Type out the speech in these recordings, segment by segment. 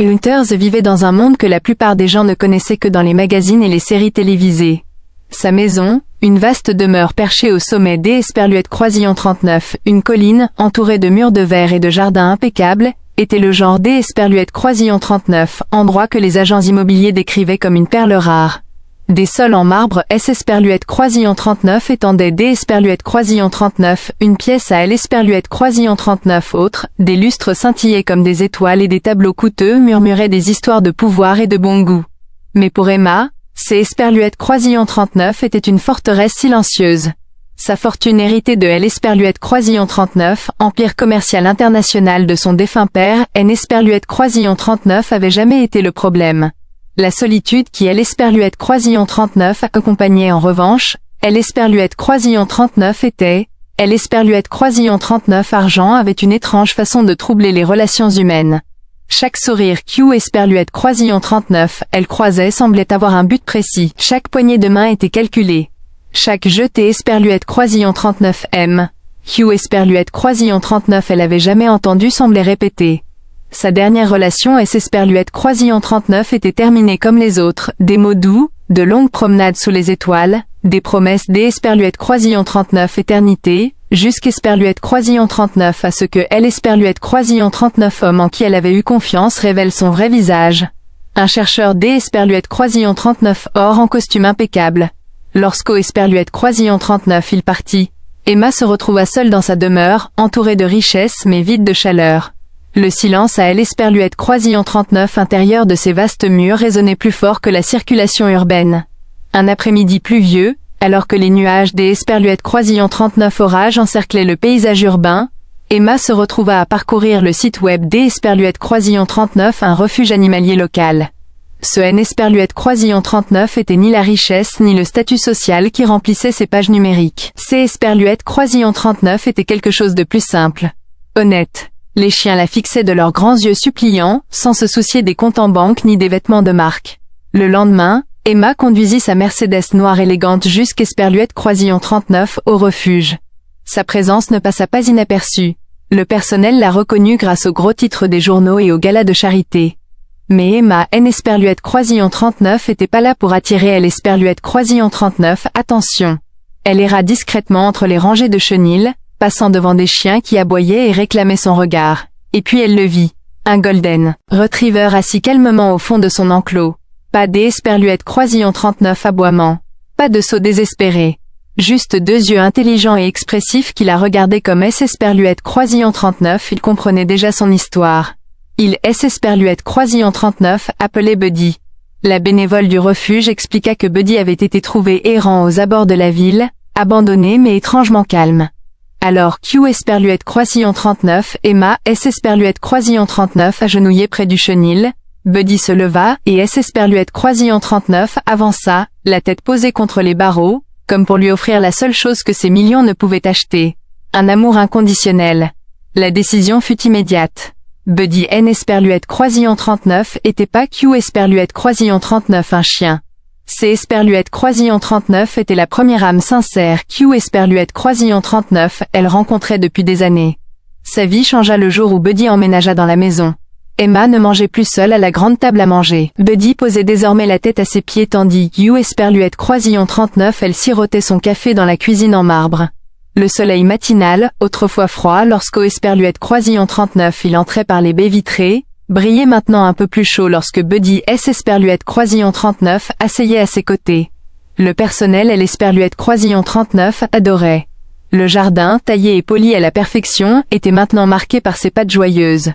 Winters vivait dans un monde que la plupart des gens ne connaissaient que dans les magazines et les séries télévisées. Sa maison, une vaste demeure perchée au sommet des Esperluette Croisillon 39, une colline, entourée de murs de verre et de jardins impeccables, était le genre des Esperluette Croisillon 39, endroit que les agents immobiliers décrivaient comme une perle rare. Des sols en marbre Esperluette Croisillon 39 étendaient des Esperluette Croisillon 39, une pièce à Esperluette Croisillon 39 autre, des lustres scintillaient comme des étoiles et des tableaux coûteux murmuraient des histoires de pouvoir et de bon goût. Mais pour Emma, ces Esperluette Croisillon 39 était une forteresse silencieuse. Sa fortune héritée de Esperluette Croisillon 39, empire commercial international de son défunt père, Esperluette Croisillon 39 avait jamais été le problème. La solitude qui Esperluette Croisillon 39 accompagnait en revanche, Esperluette Croisillon 39 était, Esperluette Croisillon 39 argent avait une étrange façon de troubler les relations humaines. Chaque sourire Esperluette Croisillon 39, elle croisait semblait avoir un but précis. Chaque poignée de main était calculée. Chaque jeté Esperluette Croisillon 39 Esperluette Croisillon 39 elle avait jamais entendu semblait répéter. Sa dernière relation Esperluette Croisillon 39 était terminée comme les autres, des mots doux, de longues promenades sous les étoiles, des promesses Esperluette Croisillon 39 éternité, jusqu'Esperluette Croisillon 39 à ce que Esperluette Croisillon 39 homme en qui elle avait eu confiance révèle son vrai visage. Un chercheur Esperluette Croisillon 39 or en costume impeccable. Esperluette Croisillon 39 il partit, Emma se retrouva seule dans sa demeure, entourée de richesses mais vide de chaleur. Le silence à Esperluette Croisillon 39 intérieur de ces vastes murs résonnait plus fort que la circulation urbaine. Un après-midi pluvieux, alors que les nuages Esperluette Croisillon 39 orage encerclaient le paysage urbain, Emma se retrouva à parcourir le site web Esperluette Croisillon 39, un refuge animalier local. Ce Esperluette Croisillon 39 était ni la richesse ni le statut social qui remplissait ses pages numériques. Esperluette Croisillon 39 était quelque chose de plus simple. Honnête. Les chiens la fixaient de leurs grands yeux suppliants, sans se soucier des comptes en banque ni des vêtements de marque. Le lendemain, Emma conduisit sa Mercedes noire élégante jusqu'Esperluette Croisillon 39 au refuge. Sa présence ne passa pas inaperçue. Le personnel la reconnut grâce aux gros titres des journaux et aux galas de charité. Mais Emma Esperluette Croisillon 39 était pas là pour attirer Esperluette Croisillon 39, attention. Elle erra discrètement entre les rangées de chenils, passant devant des chiens qui aboyaient et réclamaient son regard. Et puis elle le vit. Un golden retriever assis calmement au fond de son enclos. Pas Esperluette Croisillon 39 aboiement. Pas de saut désespéré. Juste deux yeux intelligents et expressifs qui la regardaient comme Esperluette Croisillon 39, il comprenait déjà son histoire. Il Esperluette Croisillon 39, appelé Buddy. La bénévole du refuge expliqua que Buddy avait été trouvé errant aux abords de la ville, abandonné mais étrangement calme. Alors Esperluette Croisillon 39, Emma Esperluette Croisillon 39 agenouillée près du chenil, Buddy se leva et Esperluette Croisillon 39 avança, la tête posée contre les barreaux, comme pour lui offrir la seule chose que ses millions ne pouvaient acheter. Un amour inconditionnel. La décision fut immédiate. Buddy Esperluette Croisillon 39 était pas Esperluette Croisillon 39 un chien. Esperluette Croisillon 39 était la première âme sincère Esperluette Croisillon 39 elle rencontrait depuis des années. Sa vie changea le jour où Buddy emménagea dans la maison. Emma ne mangeait plus seule à la grande table à manger. Buddy posait désormais la tête à ses pieds tandis Esperluette Croisillon 39 elle sirotait son café dans la cuisine en marbre. Le soleil matinal, autrefois froid Esperluette Croisillon 39 il entrait par les baies vitrées, brillait maintenant un peu plus chaud lorsque Buddy Esperluette Croisillon 39 asseyait à ses côtés. Le personnel Esperluette Croisillon 39 adorait. Le jardin, taillé et poli à la perfection, était maintenant marqué par ses pattes joyeuses.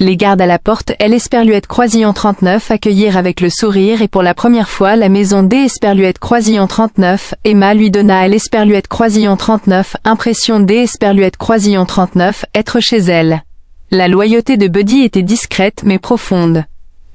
Les gardes à la porte Esperluette Croisillon 39 accueillirent avec le sourire et pour la première fois la maison Esperluette Croisillon 39, Emma lui donna à Esperluette Croisillon 39, impression Esperluette Croisillon 39, être chez elle. La loyauté de Buddy était discrète mais profonde.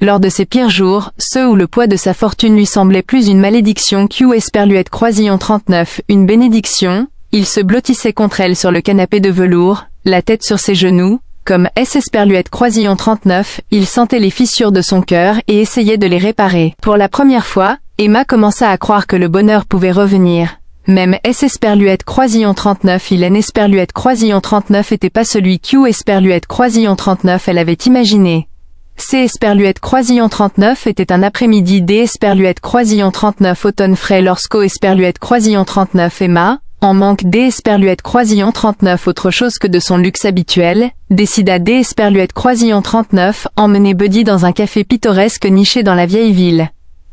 Lors de ses pires jours, ceux où le poids de sa fortune lui semblait plus une malédiction Esperluette Croisillon 39, une bénédiction, il se blottissait contre elle sur le canapé de velours, la tête sur ses genoux. Comme Esperluette Croisillon 39, il sentait les fissures de son cœur et essayait de les réparer. Pour la première fois, Emma commença à croire que le bonheur pouvait revenir. Même Esperluette Croisillon 39 Esperluette Croisillon 39 était pas celui Esperluette Croisillon 39 elle avait imaginé. C. Esperluette Croisillon 39 était un après-midi. D. Esperluette Croisillon 39 automne frais lorsqu'O. Esperluette Croisillon 39 Emma, en manque. D. Esperluette Croisillon 39 autre chose que de son luxe habituel, décida D. Esperluette Croisillon 39 emmener Buddy dans un café pittoresque niché dans la vieille ville.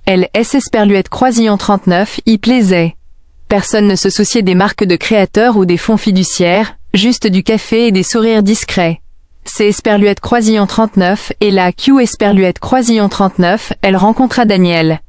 Elle. S. Esperluette Croisillon 39 y plaisait. Personne ne se souciait des marques de créateurs ou des fonds fiduciaires, juste du café et des sourires discrets. C. Esperluette Croisillon 39 et la Q. Esperluette Croisillon 39, elle rencontra Daniel.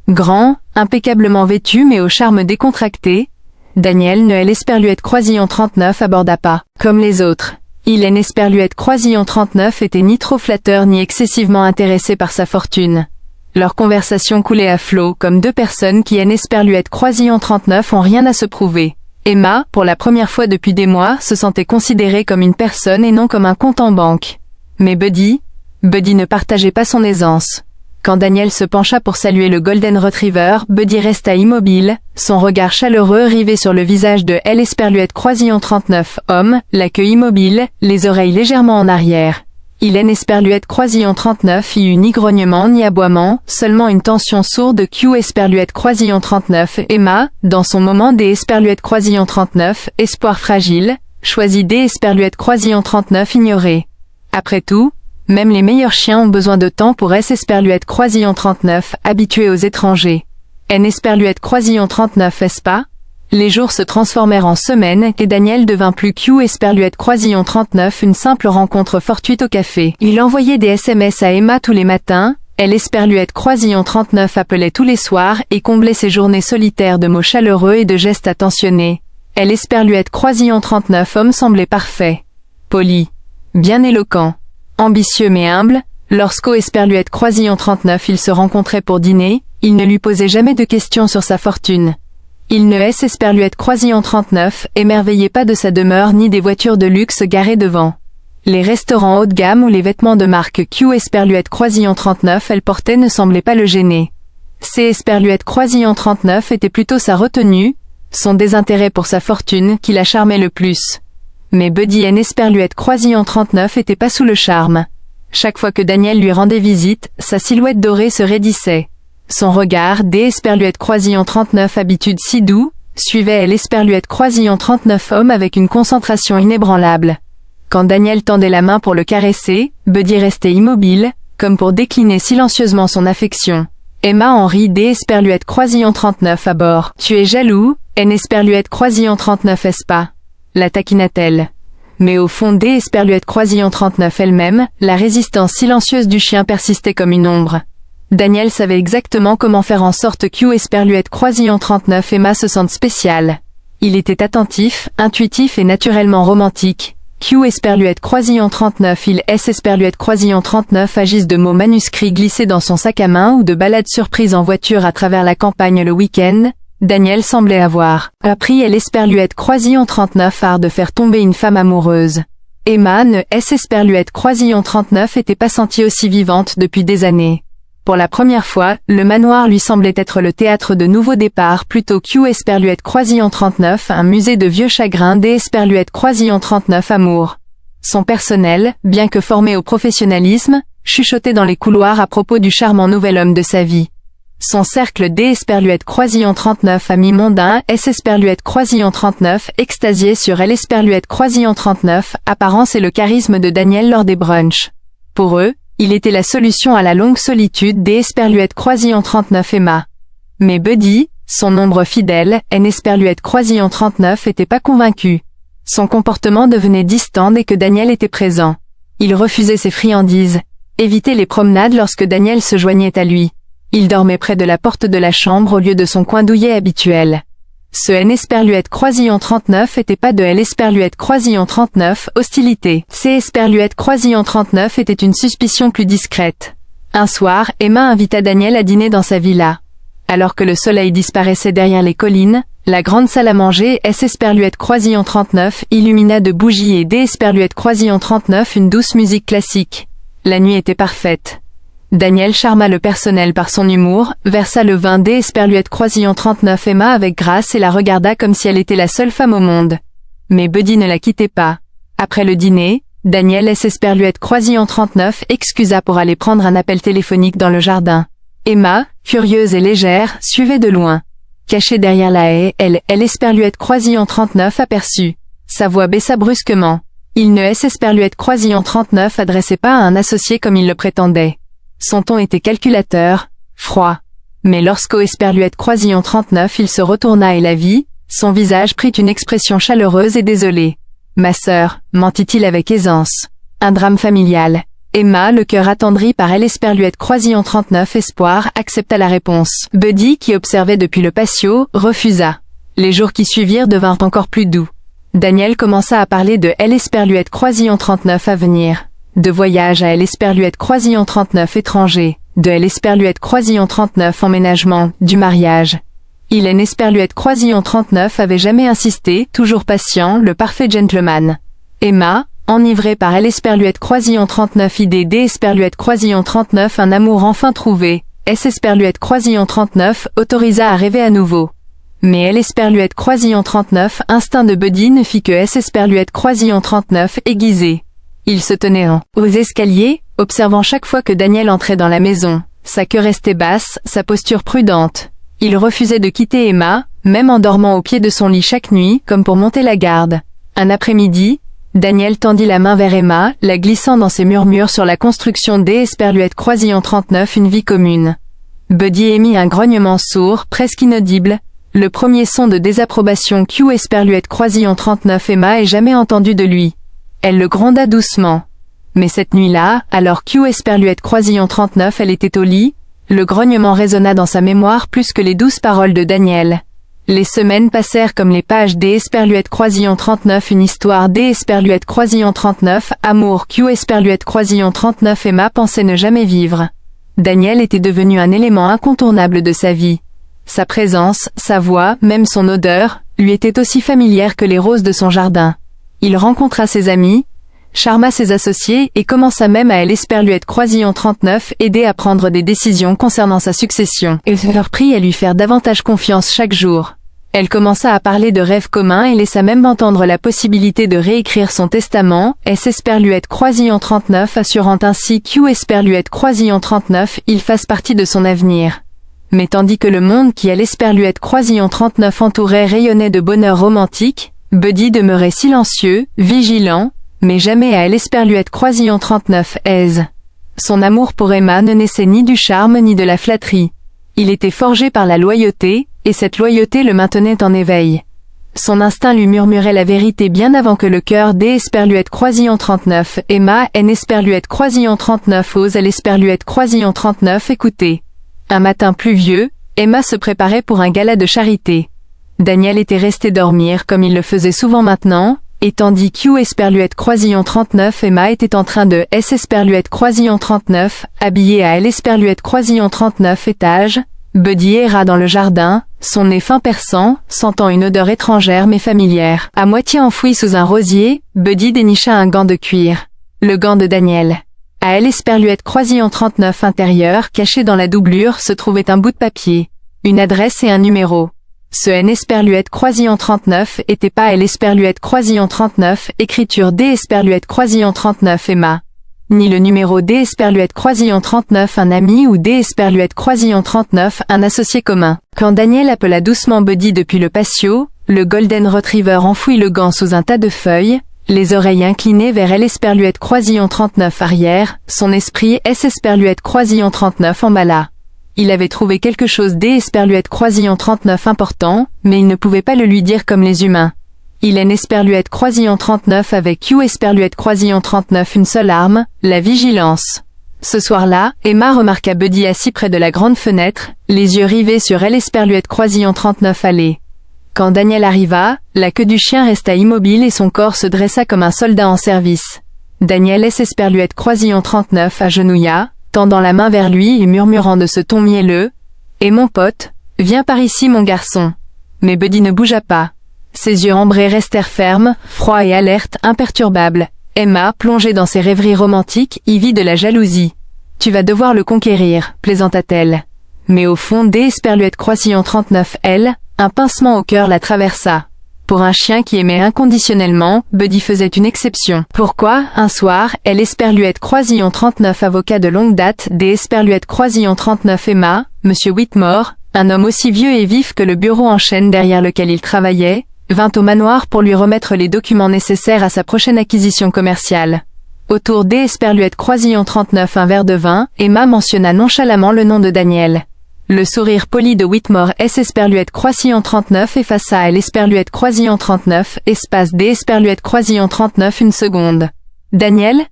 Grand, impeccablement vêtu mais au charme décontracté, Daniel Noël Esperluette Croisillon 39 aborda pas, comme les autres. Hélène Esperluette Croisillon 39 était ni trop flatteur ni excessivement intéressé par sa fortune. Leur conversation coulait à flot comme deux personnes qui aiment Esperluette Croisillon 39 ont rien à se prouver. Emma, pour la première fois depuis des mois, se sentait considérée comme une personne et non comme un compte en banque. Mais Buddy ne partageait pas son aisance. Quand Daniel se pencha pour saluer le Golden Retriever, Buddy resta immobile, son regard chaleureux rivé sur le visage de L. Esperluette Croisillon 39, homme, la queue immobile, les oreilles légèrement en arrière. Hélène Esperluette Croisillon 39 y eut ni grognement ni aboiement, seulement une tension sourde. Q. Esperluette Croisillon 39 Emma, dans son moment. D. Esperluette Croisillon 39, espoir fragile, choisit D. Esperluette Croisillon 39 ignoré. Après tout, même les meilleurs chiens ont besoin de temps pour S. Esperluette Croisillon 39, habitué aux étrangers. N. Esperluette Croisillon 39 est-ce pas? Les jours se transformèrent en semaines et Daniel devint plus Q. Esperluette Croisillon 39 une simple rencontre fortuite au café. Il envoyait des SMS à Emma tous les matins, L. Esperluette Croisillon 39 appelait tous les soirs et comblait ses journées solitaires de mots chaleureux et de gestes attentionnés. L. Esperluette Croisillon 39 homme semblait parfait. Poli. Bien éloquent. Ambitieux mais humble, lorsqu'O. Esperluette Croisillon 39 ils se rencontraient pour dîner, il ne lui posait jamais de questions sur sa fortune. Il ne S. Esperluette Croisillon 39 émerveillait pas de sa demeure ni des voitures de luxe garées devant. Les restaurants haut de gamme ou les vêtements de marque Q. Esperluette Croisillon 39 elle portait ne semblaient pas le gêner. C. Esperluette Croisillon 39 était plutôt sa retenue, son désintérêt pour sa fortune qui la charmait le plus. Mais Buddy N. Esperluette Croisillon 39 était pas sous le charme. Chaque fois que Daniel lui rendait visite, sa silhouette dorée se raidissait. Son regard, D. Esperluette Croisillon 39 habitude si doux, suivait L. Esperluette Croisillon 39 homme avec une concentration inébranlable. Quand Daniel tendait la main pour le caresser, Buddy restait immobile, comme pour décliner silencieusement son affection. Emma Henry D. Esperluette Croisillon 39 à bord. Tu es jaloux, N. Esperluette Croisillon 39 est-ce pas? La taquina-t-elle. Mais au fond D. Esperluette Croisillon 39 elle-même, la résistance silencieuse du chien persistait comme une ombre. Daniel savait exactement comment faire en sorte Q. Esperluette Croisillon 39 Emma se sente spéciale. Il était attentif, intuitif et naturellement romantique. Q. Esperluette Croisillon 39 il S. Esperluette Croisillon 39 agissent de mots manuscrits glissés dans son sac à main ou de balades surprises en voiture à travers la campagne le week-end. Daniel semblait avoir appris L. Esperluette Croisillon 39 art de faire tomber une femme amoureuse. Emma ne S. Esperluette Croisillon 39 était pas sentie aussi vivante depuis des années. Pour la première fois, le manoir lui semblait être le théâtre de nouveaux départs plutôt Q. Esperluette Croisillon 39 un musée de vieux chagrins. D. Esperluette Croisillon 39 amour. Son personnel, bien que formé au professionnalisme, chuchotait dans les couloirs à propos du charmant nouvel homme de sa vie. Son cercle D. Esperluette Croisillon 39 amis mondains S. Esperluette Croisillon 39 extasié sur L. Esperluette Croisillon 39 apparence et le charisme de Daniel lors des brunchs. Pour eux, il était la solution à la longue solitude D. Esperluette Croisillon 39 Emma. Mais Buddy, son ombre fidèle, N. Esperluette Croisillon 39 était pas convaincu. Son comportement devenait distant dès que Daniel était présent. Il refusait ses friandises, évitait les promenades lorsque Daniel se joignait à lui. Il dormait près de la porte de la chambre au lieu de son coin douillet habituel. Ce N. Esperluette Croisillon 39 était pas de L. Esperluette Croisillon 39, hostilité. C. Esperluette Croisillon 39 était une suspicion plus discrète. Un soir, Emma invita Daniel à dîner dans sa villa. Alors que le soleil disparaissait derrière les collines, la grande salle à manger S. Esperluette Croisillon 39 illumina de bougies et D. Esperluette Croisillon 39 une douce musique classique. La nuit était parfaite. Daniel charma le personnel par son humour, versa le vin D. Esperluette Croisillon 39 Emma avec grâce et la regarda comme si elle était la seule femme au monde. Mais Buddy ne la quittait pas. Après le dîner, Daniel S. Esperluette Croisillon 39 excusa pour aller prendre un appel téléphonique dans le jardin. Emma, curieuse et légère, suivait de loin. Cachée derrière la haie, elle Esperluette Croisillon 39 aperçut. Sa voix baissa brusquement. Il ne S. Esperluette Croisillon 39 adressait pas à un associé comme il le prétendait. Son ton était calculateur, froid. Mais lorsqu'au Esperluette Croisillon 39 il se retourna et la vit, son visage prit une expression chaleureuse et désolée. « Ma sœur », mentit-il avec aisance. Un drame familial. Emma, le cœur attendri par Esperluette Croisillon 39 espoir, accepta la réponse. Buddy, qui observait depuis le patio, refusa. Les jours qui suivirent devinrent encore plus doux. Daniel commença à parler de Esperluette Croisillon 39 à venir, de voyage à Esperluette Croisillon 39 étranger, de Esperluette Croisillon 39 emménagement, du mariage. Il Esperluette Croisillon 39 avait jamais insisté, toujours patient, le parfait gentleman. Emma, enivrée par Esperluette Croisillon 39 idée d'Esperluette Croisillon 39 un amour enfin trouvé, Esperluette Croisillon 39 autorisa à rêver à nouveau. Mais Esperluette Croisillon 39 instinct de Buddy ne fit que Esperluette Croisillon 39 aiguisé. Il se tenait aux escaliers, observant chaque fois que Daniel entrait dans la maison, sa queue restait basse, sa posture prudente. Il refusait de quitter Emma, même en dormant au pied de son lit chaque nuit, comme pour monter la garde. Un après-midi, Daniel tendit la main vers Emma, la glissant dans ses murmures sur la construction d'Esperluette Croisillon 39 une vie commune. Buddy émit un grognement sourd, presque inaudible, le premier son de désapprobation qu'Esperluette Croisillon 39 Emma ait jamais entendu de lui. Elle le gronda doucement. Mais cette nuit-là, alors qu'Esperluette Croisillon 39 elle était au lit, le grognement résonna dans sa mémoire plus que les douces paroles de Daniel. Les semaines passèrent comme les pages d'Esperluette Croisillon 39 une histoire d'Esperluette Croisillon 39, amour qu'Esperluette Croisillon 39 Emma pensait ne jamais vivre. Daniel était devenu un élément incontournable de sa vie. Sa présence, sa voix, même son odeur, lui étaient aussi familières que les roses de son jardin. Il rencontra ses amis, charma ses associés et commença même à Esperluette Croisillon 39 aider à prendre des décisions concernant sa succession. Il leur prit à lui faire davantage confiance chaque jour. Elle commença à parler de rêves communs et laissa même entendre la possibilité de réécrire son testament, Esperluette Croisillon 39 assurant ainsi qu'Esperluette Croisillon 39 il fasse partie de son avenir. Mais tandis que le monde qui Esperluette Croisillon 39 entourait rayonnait de bonheur romantique, Buddy demeurait silencieux, vigilant, mais jamais à Esperluette Croisillon 39 aise. Son amour pour Emma ne naissait ni du charme ni de la flatterie. Il était forgé par la loyauté, et cette loyauté le maintenait en éveil. Son instinct lui murmurait la vérité bien avant que le cœur d'Esperluette Croisillon 39 Emma Esperluette Croisillon 39 ose Esperluette Croisillon 39 écouter. Un matin pluvieux, Emma se préparait pour un gala de charité. Daniel était resté dormir comme il le faisait souvent maintenant, et tandis qu'Esperluette Croisillon 39 Emma était en train de Esperluette Croisillon 39, habillée à Esperluette Croisillon 39 étage, Buddy erra dans le jardin, son nez fin perçant, sentant une odeur étrangère mais familière. À moitié enfoui sous un rosier, Buddy dénicha un gant de cuir. Le gant de Daniel. À Esperluette Croisillon 39 intérieur, caché dans la doublure, se trouvait un bout de papier, une adresse et un numéro. Ce Esperluette Croisillon 39 était pas Esperluette Croisillon 39, écriture d'Esperluette Croisillon 39 Emma. Ni le numéro d'Esperluette Croisillon 39 un ami ou d'Esperluette Croisillon 39 un associé commun. Quand Daniel appela doucement Buddy depuis le patio, le Golden Retriever enfouit le gant sous un tas de feuilles, les oreilles inclinées vers Esperluette Croisillon 39 arrière, son esprit Esperluette Croisillon 39 emballa. Il avait trouvé quelque chose d'Esperluette Croisillon 39 important, mais il ne pouvait pas le lui dire comme les humains. Il Esperluette Croisillon 39 avec Esperluette Croisillon 39 une seule arme, la vigilance. Ce soir-là, Emma remarqua Buddy assis près de la grande fenêtre, les yeux rivés sur Esperluette Croisillon 39 allée. Quand Daniel arriva, la queue du chien resta immobile et son corps se dressa comme un soldat en service. Daniel Esperluette Croisillon 39 agenouilla, tendant la main vers lui et murmurant de ce ton mielleux « Et mon pote, viens par ici mon garçon ». Mais Buddy ne bougea pas. Ses yeux ambrés restèrent fermes, froids et alertes, imperturbables. Emma, plongée dans ses rêveries romantiques, y vit de la jalousie. « Tu vas devoir le conquérir », plaisanta-t-elle. Mais au fond d'Esperluette Croisillon 39 elle, un pincement au cœur la traversa. Pour un chien qui aimait inconditionnellement, Buddy faisait une exception. Pourquoi, un soir, elle Esperluette Croisillon 39 avocat de longue date, des Esperluette Croisillon 39 Emma, Monsieur Whitmore, un homme aussi vieux et vif que le bureau en chêne derrière lequel il travaillait, vint au manoir pour lui remettre les documents nécessaires à sa prochaine acquisition commerciale. Autour des Esperluette Croisillon 39 un verre de vin, Emma mentionna nonchalamment le nom de Daniel. Le sourire poli de Whitmore S. Esperluette Croisillon 39 effaça à l'Esperluette Croisillon 39, espace des Esperluette Croisillon 39 une seconde. Daniel?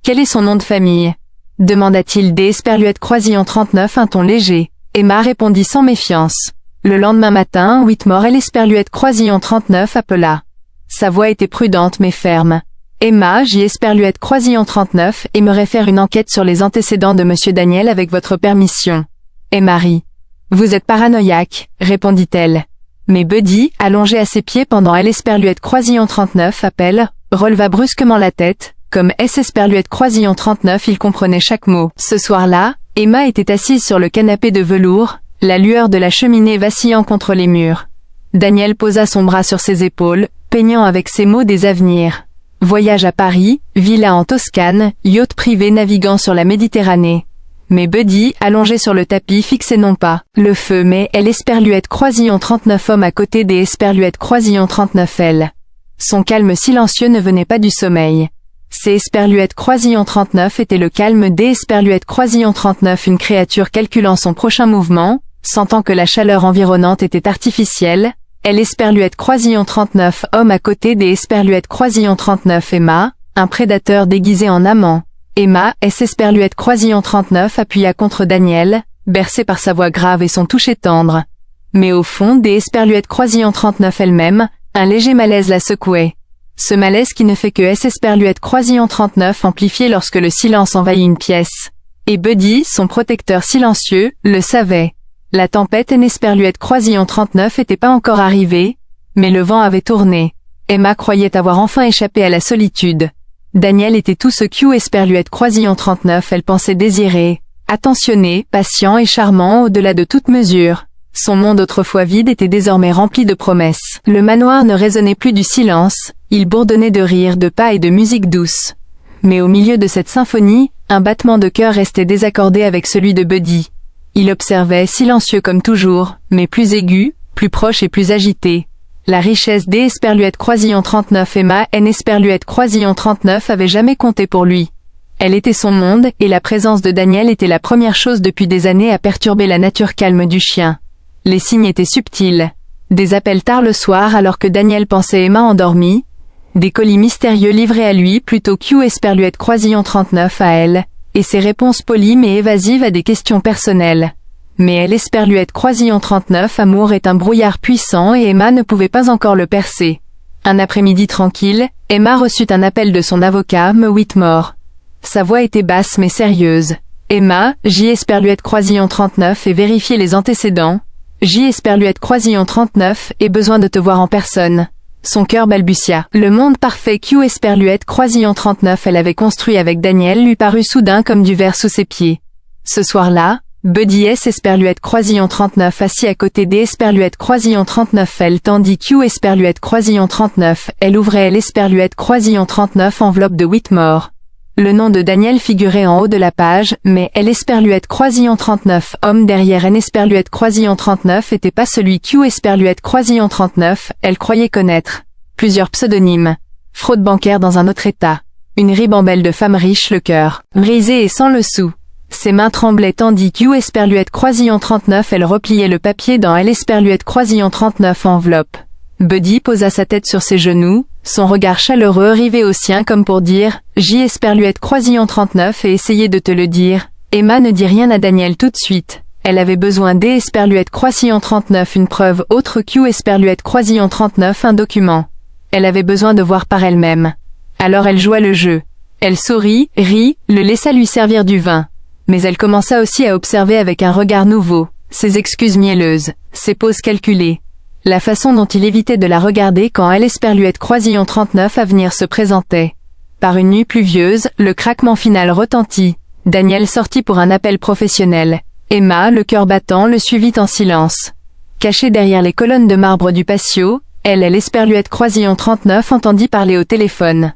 Quel est son nom de famille? Demanda-t-il des Esperluette Croisillon 39 un ton léger. Emma répondit sans méfiance. Le lendemain matin, Whitmore et l'Esperluette Croisillon 39 appela. Sa voix était prudente mais ferme. Emma, J. Esperluette Croisillon 39, aimerait faire une enquête sur les antécédents de Monsieur Daniel avec votre permission. Emma rit. Vous êtes paranoïaque, répondit-elle. Mais Buddy, allongé à ses pieds pendant l'Esperluette Croisillon 39 appelle, releva brusquement la tête. Comme S. Esperluette Croisillon 39 il comprenait chaque mot. Ce soir-là, Emma était assise sur le canapé de velours, la lueur de la cheminée vacillant contre les murs. Daniel posa son bras sur ses épaules, peignant avec ses mots des avenirs. Voyage à Paris, villa en Toscane, yacht privé naviguant sur la Méditerranée. Mais Buddy, allongé sur le tapis, fixait non pas le feu mais l'Esperluette Croisillon 39 homme à côté des Esperluette Croisillon 39 elle. Son calme silencieux ne venait pas du sommeil. Ces Esperluette Croisillon 39 était le calme des Esperluette Croisillon 39 une créature calculant son prochain mouvement, sentant que la chaleur environnante était artificielle, l'Esperluette Croisillon 39 homme à côté des Esperluette Croisillon 39 Emma, un prédateur déguisé en amant. Emma, S. Esperluette Croisillon 39 appuya contre Daniel, bercé par sa voix grave et son toucher tendre. Mais au fond des Esperluette Croisillon 39 elle-même, un léger malaise la secouait. Ce malaise qui ne fait que S. Esperluette Croisillon 39 amplifier lorsque le silence envahit une pièce. Et Buddy, son protecteur silencieux, le savait. La tempête en Esperluette Croisillon 39 n'était pas encore arrivée, mais le vent avait tourné. Emma croyait avoir enfin échappé à la solitude. Daniel était tout ce qu'Hugh Esperluette Croisillon 39 elle pensait désirer, attentionné, patient et charmant au-delà de toute mesure. Son monde autrefois vide était désormais rempli de promesses. Le manoir ne résonnait plus du silence, il bourdonnait de rires, de pas et de musique douce. Mais au milieu de cette symphonie, un battement de cœur restait désaccordé avec celui de Buddy. Il observait, silencieux comme toujours, mais plus aigu, plus proche et plus agité. La richesse des Esperluette Croisillon 39 Emma N. Esperluette Croisillon 39 avait jamais compté pour lui. Elle était son monde, et la présence de Daniel était la première chose depuis des années à perturber la nature calme du chien. Les signes étaient subtils. Des appels tard le soir alors que Daniel pensait Emma endormie. Des colis mystérieux livrés à lui plutôt qu'Hugh Esperluette Croisillon 39 à elle, et ses réponses polies mais évasives à des questions personnelles. Mais l'Esperluette Croisillon 39 amour est un brouillard puissant et Emma ne pouvait pas encore le percer. Un après-midi tranquille, Emma reçut un appel de son avocat, M. Whitmore. Sa voix était basse mais sérieuse. Emma, J. Esperluette Croisillon 39 et vérifier les antécédents. J. Esperluette Croisillon 39 et besoin de te voir en personne. Son cœur balbutia. Le monde parfait qu'Hugh Esperluette Croisillon 39 elle avait construit avec Daniel lui parut soudain comme du verre sous ses pieds. Ce soir-là, Buddy S. Esperluette Croisillon 39 assis à côté des Esperluette Croisillon 39 elle tandis qu'Hugh Esperluette Croisillon 39 elle ouvrait l'Esperluette Croisillon 39 enveloppe de Whitmore. Le nom de Daniel figurait en haut de la page, mais l'Esperluette Croisillon 39 homme derrière N. Esperluette Croisillon 39 était pas celui qu'Hugh Esperluette Croisillon 39 elle croyait connaître. Plusieurs pseudonymes. Fraude bancaire dans un autre état. Une ribambelle de femmes riches le cœur brisé et sans le sou. Ses mains tremblaient tandis qu'Hugh Esperluette Croisillon 39 elle repliait le papier dans l'Esperluette Croisillon 39 enveloppe. Buddy posa sa tête sur ses genoux, son regard chaleureux rivé au sien comme pour dire « J. Esperluette Croisillon 39 et essayez de te le dire ». Emma ne dit rien à Daniel tout de suite. Elle avait besoin des Esperluette Croisillon 39 une preuve autre qu'Hugh Esperluette Croisillon 39 un document. Elle avait besoin de voir par elle-même. Alors elle joua le jeu. Elle sourit, rit, le laissa lui servir du vin. Mais elle commença aussi à observer avec un regard nouveau, ses excuses mielleuses, ses pauses calculées. La façon dont il évitait de la regarder quand l'Esperluette Croisillon 39 à venir se présentait. Par une nuit pluvieuse, le craquement final retentit. Daniel sortit pour un appel professionnel. Emma, le cœur battant, le suivit en silence. Cachée derrière les colonnes de marbre du patio, Elle Esperluette Croisillon 39 entendit parler au téléphone.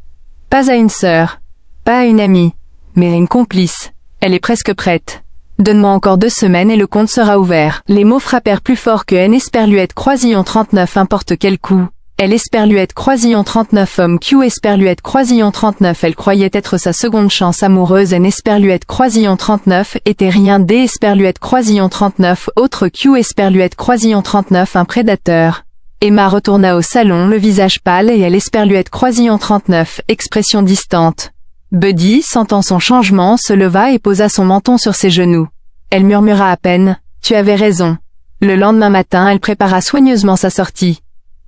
Pas à une sœur, pas à une amie, mais à une complice. Elle est presque prête. Donne-moi encore 2 semaines et le compte sera ouvert. Les mots frappèrent plus fort que Esperluette Croisillon 39 importe quel coup. Esperluette Croisillon 39 homme Q Esperluette Croisillon 39 elle croyait être sa seconde chance amoureuse Esperluette Croisillon 39 était rien Esperluette Croisillon 39 autre Q Esperluette Croisillon 39 un prédateur. Emma retourna au salon le visage pâle et Esperluette Croisillon 39 expression distante. Buddy, sentant son changement, se leva et posa son menton sur ses genoux. Elle murmura à peine, « Tu avais raison ». Le lendemain matin elle prépara soigneusement sa sortie.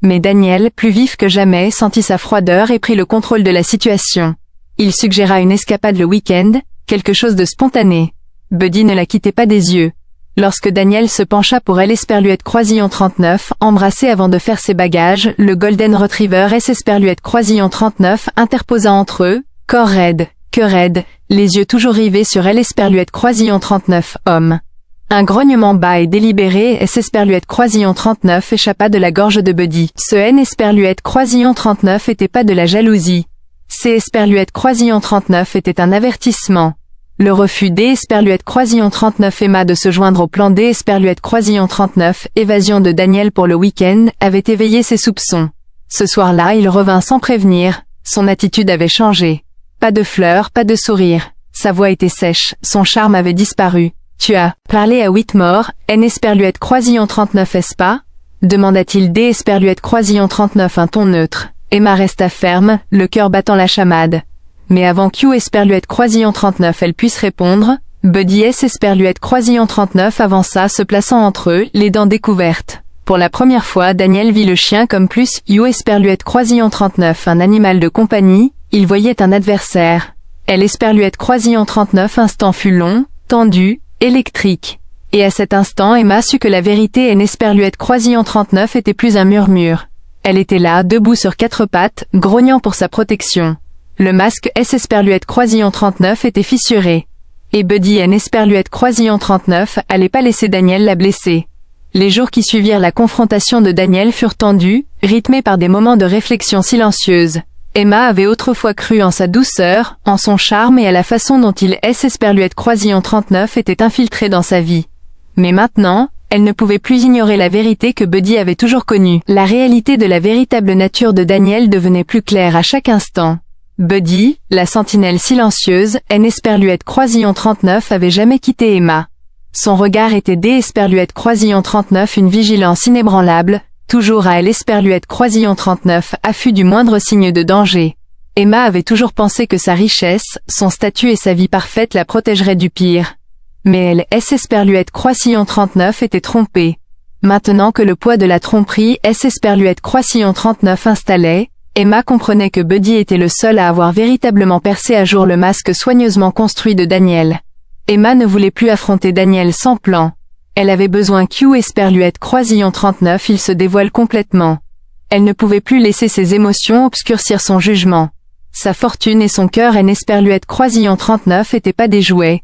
Mais Daniel, plus vif que jamais, sentit sa froideur et prit le contrôle de la situation. Il suggéra une escapade le week-end, quelque chose de spontané. Buddy ne la quittait pas des yeux. Lorsque Daniel se pencha pour Esperluette Croisillon 39, embrassé avant de faire ses bagages, le Golden Retriever Esperluette Croisillon 39 interposa entre eux, corps raide, queue raide, les yeux toujours rivés sur Esperluette Croisillon 39, homme. Un grognement bas et délibéré Esperluette Croisillon 39 échappa de la gorge de Buddy. Ce Esperluette Croisillon 39 était pas de la jalousie. Esperluette Croisillon 39 était un avertissement. Le refus Esperluette Croisillon 39 Emma de se joindre au plan Esperluette Croisillon 39, évasion de Daniel pour le week-end, avait éveillé ses soupçons. Ce soir-là il revint sans prévenir, son attitude avait changé. Pas de fleurs, pas de sourire. Sa voix était sèche, son charme avait disparu. Tu as parlé à Whitmore, Esperluette Croisillon 39 est-ce pas? Demanda-t-il Esperluette Croisillon 39 un ton neutre. Emma resta ferme, le cœur battant la chamade. Mais avant Esperluette Croisillon 39 elle puisse répondre, Buddy Esperluette Croisillon 39 avança se plaçant entre eux, les dents découvertes. Pour la première fois Daniel vit le chien comme plus Esperluette Croisillon 39 un animal de compagnie, il voyait un adversaire. Esperluette Croisillon 39 instant fut long, tendu, électrique. Et à cet instant Emma sut que la vérité Esperluette Croisillon 39 était plus un murmure. Elle était là, debout sur 4 pattes, grognant pour sa protection. Le masque Esperluette Croisillon 39 était fissuré. Et Buddy Esperluette Croisillon 39 allait pas laisser Daniel la blesser. Les jours qui suivirent la confrontation de Daniel furent tendus, rythmés par des moments de réflexion silencieuse. Emma avait autrefois cru en sa douceur, en son charme et à la façon dont Esperluette Croisillon 39 était infiltré dans sa vie. Mais maintenant, elle ne pouvait plus ignorer la vérité que Buddy avait toujours connue. La réalité de la véritable nature de Daniel devenait plus claire à chaque instant. Buddy, la sentinelle silencieuse, Esperluette Croisillon 39 avait jamais quitté Emma. Son regard était Esperluette Croisillon 39 une vigilance inébranlable, toujours à Esperluette Croisillon 39, affût du moindre signe de danger. Emma avait toujours pensé que sa richesse, son statut et sa vie parfaite la protégeraient du pire. Mais Esperluette Croisillon 39 était trompée. Maintenant que le poids de la tromperie Esperluette Croisillon 39 installait, Emma comprenait que Buddy était le seul à avoir véritablement percé à jour le masque soigneusement construit de Daniel. Emma ne voulait plus affronter Daniel sans plan. Elle avait besoin Esperluette Croisillon 39 il se dévoile complètement. Elle ne pouvait plus laisser ses émotions obscurcir son jugement. Sa fortune et son cœur Esperluette Croisillon 39 étaient pas des jouets.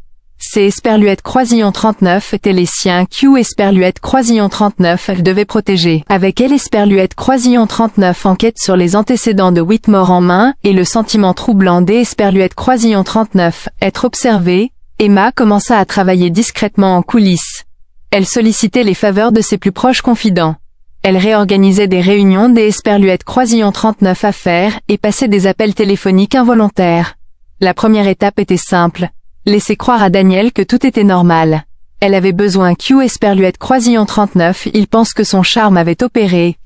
Esperluette Croisillon 39 étaient les siens Esperluette Croisillon 39 elle devait protéger. Avec Esperluette Croisillon 39 enquête sur les antécédents de Whitmore en main et le sentiment troublant Esperluette Croisillon 39 être observée, Emma commença à travailler discrètement en coulisses. Elle sollicitait les faveurs de ses plus proches confidents. Elle réorganisait des réunions Esperluette Croisillon 39 à faire et passait des appels téléphoniques involontaires. La première étape était simple. Laisser croire à Daniel que tout était normal. Elle avait besoin Esperluette Croisillon 39 il pense que son charme avait opéré.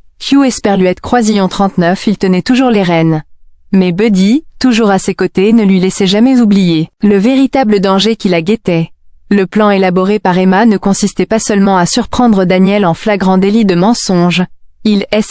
Esperluette Croisillon 39 il tenait toujours les rênes. Mais Buddy, toujours à ses côtés ne lui laissait jamais oublier le véritable danger qui la guettait. Le plan élaboré par Emma ne consistait pas seulement à surprendre Daniel en flagrant délit de mensonge.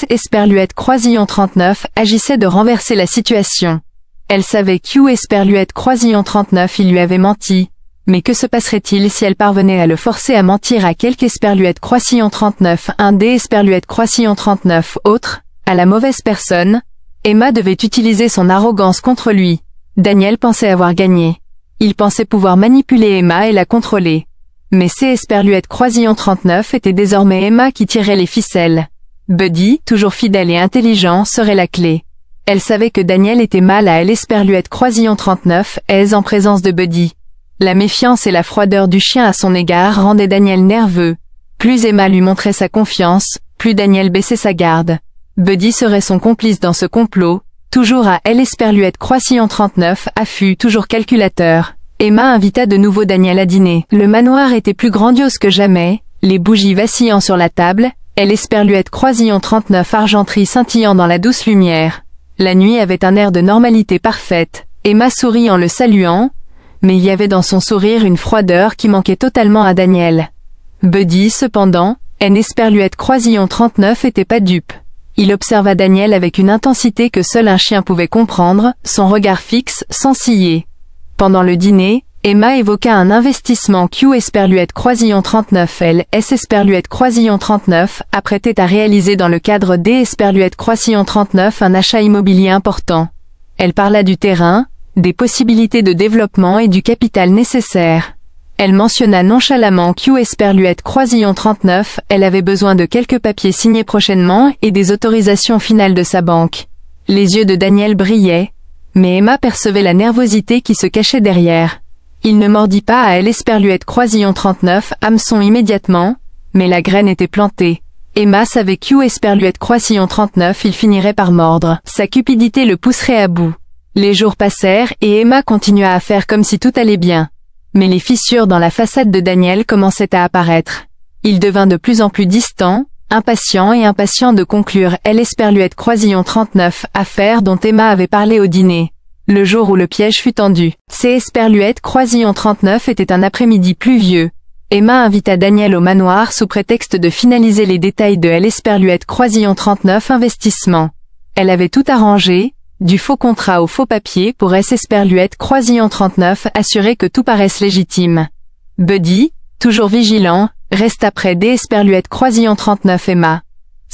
Esperluette Croisillon 39 agissait de renverser la situation. Elle savait Esperluette Croisillon 39 il lui avait menti. Mais que se passerait-il si elle parvenait à le forcer à mentir à quelque Esperluette Croisillon 39, un Esperluette Croisillon 39 autre, à la mauvaise personne? Emma devait utiliser son arrogance contre lui. Daniel pensait avoir gagné. Il pensait pouvoir manipuler Emma et la contrôler. Mais Esperluette Croisillon 39 était désormais Emma qui tirait les ficelles. Buddy, toujours fidèle et intelligent, serait la clé. Elle savait que Daniel était mal à l'Esperluette Croisillon 39, aise en présence de Buddy. La méfiance et la froideur du chien à son égard rendaient Daniel nerveux. Plus Emma lui montrait sa confiance, plus Daniel baissait sa garde. Buddy serait son complice dans ce complot, toujours à l'Esperluette Croisillon 39, affût, toujours calculateur. Emma invita de nouveau Daniel à dîner. Le manoir était plus grandiose que jamais, les bougies vacillant sur la table, l'Esperluette Croisillon 39 argenterie scintillant dans la douce lumière. La nuit avait un air de normalité parfaite. Emma sourit en le saluant, mais il y avait dans son sourire une froideur qui manquait totalement à Daniel. Buddy, cependant, l'Esperluette Croisillon 39 était pas dupe. Il observa Daniel avec une intensité que seul un chien pouvait comprendre, son regard fixe, sans ciller. Pendant le dîner, Emma évoqua un investissement Esperluette Croisillon 39 Esperluette Croisillon 39 apprêtait à réaliser dans le cadre d'Esperluette Croisillon 39 un achat immobilier important. Elle parla du terrain, des possibilités de développement et du capital nécessaire. Elle mentionna nonchalamment Esperluette Croisillon 39, elle avait besoin de quelques papiers signés prochainement et des autorisations finales de sa banque. Les yeux de Daniel brillaient, mais Emma percevait la nervosité qui se cachait derrière. Il ne mordit pas à l'Esperluette Croisillon 39, hameçon immédiatement, mais la graine était plantée. Emma savait Esperluette Croisillon 39, il finirait par mordre. Sa cupidité le pousserait à bout. Les jours passèrent et Emma continua à faire comme si tout allait bien. Mais les fissures dans la façade de Daniel commençaient à apparaître. Il devint de plus en plus distant, impatient de conclure l'Esperluette Croisillon 39, affaire dont Emma avait parlé au dîner. Le jour où le piège fut tendu. Esperluette Croisillon 39 était un après-midi pluvieux. Emma invita Daniel au manoir sous prétexte de finaliser les détails de l'Esperluette Croisillon 39 investissement. Elle avait tout arrangé, du faux contrat au faux papier pour Esperluette Croisillon 39, assuré que tout paraisse légitime. Buddy, toujours vigilant, resta près d'Esperluette Croisillon 39 Emma.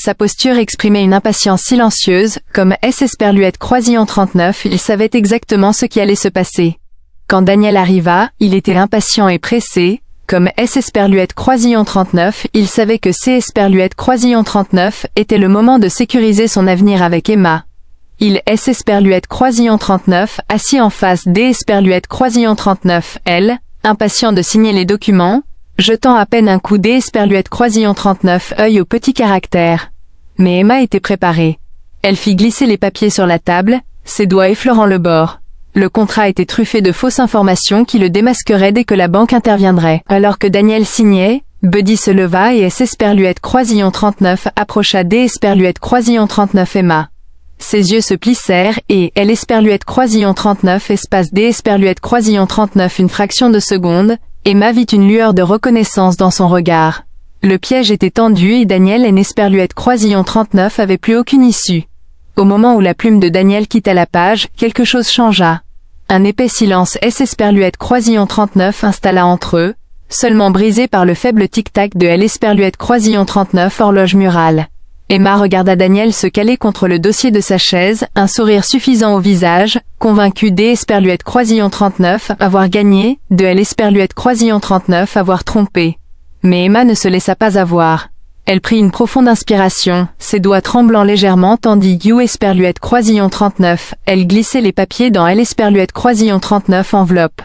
Sa posture exprimait une impatience silencieuse, comme Esperluette Croisillon 39, il savait exactement ce qui allait se passer. Quand Daniel arriva, il était impatient et pressé, comme Esperluette Croisillon 39, il savait que Esperluette Croisillon 39 était le moment de sécuriser son avenir avec Emma. Il Esperluette Croisillon 39, assis en face d'Esperluette Croisillon 39, elle, impatient de signer les documents, jetant à peine un coup d'Esperluette Croisillon 39 œil au petit caractère. Mais Emma était préparée. Elle fit glisser les papiers sur la table, ses doigts effleurant le bord. Le contrat était truffé de fausses informations qui le démasqueraient dès que la banque interviendrait. Alors que Daniel signait, Buddy se leva et Esperluette Croisillon 39 approcha d'Esperluette Croisillon 39 Emma. Ses yeux se plissèrent et l'Esperluette Croisillon 39 espace d'Esperluette Croisillon 39 une fraction de seconde, Emma vit une lueur de reconnaissance dans son regard. Le piège était tendu et Daniel Esperluette Croisillon 39 avait plus aucune issue. Au moment où la plume de Daniel quitta la page, quelque chose changea. Un épais silence Esperluette Croisillon 39 installa entre eux, seulement brisé par le faible tic-tac de l'Esperluette Croisillon 39 horloge murale. Emma regarda Daniel se caler contre le dossier de sa chaise, un sourire suffisant au visage, convaincu d'Esperluette Croisillon 39 avoir gagné, de l'Esperluette Croisillon 39 avoir trompé. Mais Emma ne se laissa pas avoir. Elle prit une profonde inspiration, ses doigts tremblant légèrement tandis Esperluette Croisillon 39, elle glissait les papiers dans l'Esperluette Croisillon 39 enveloppe.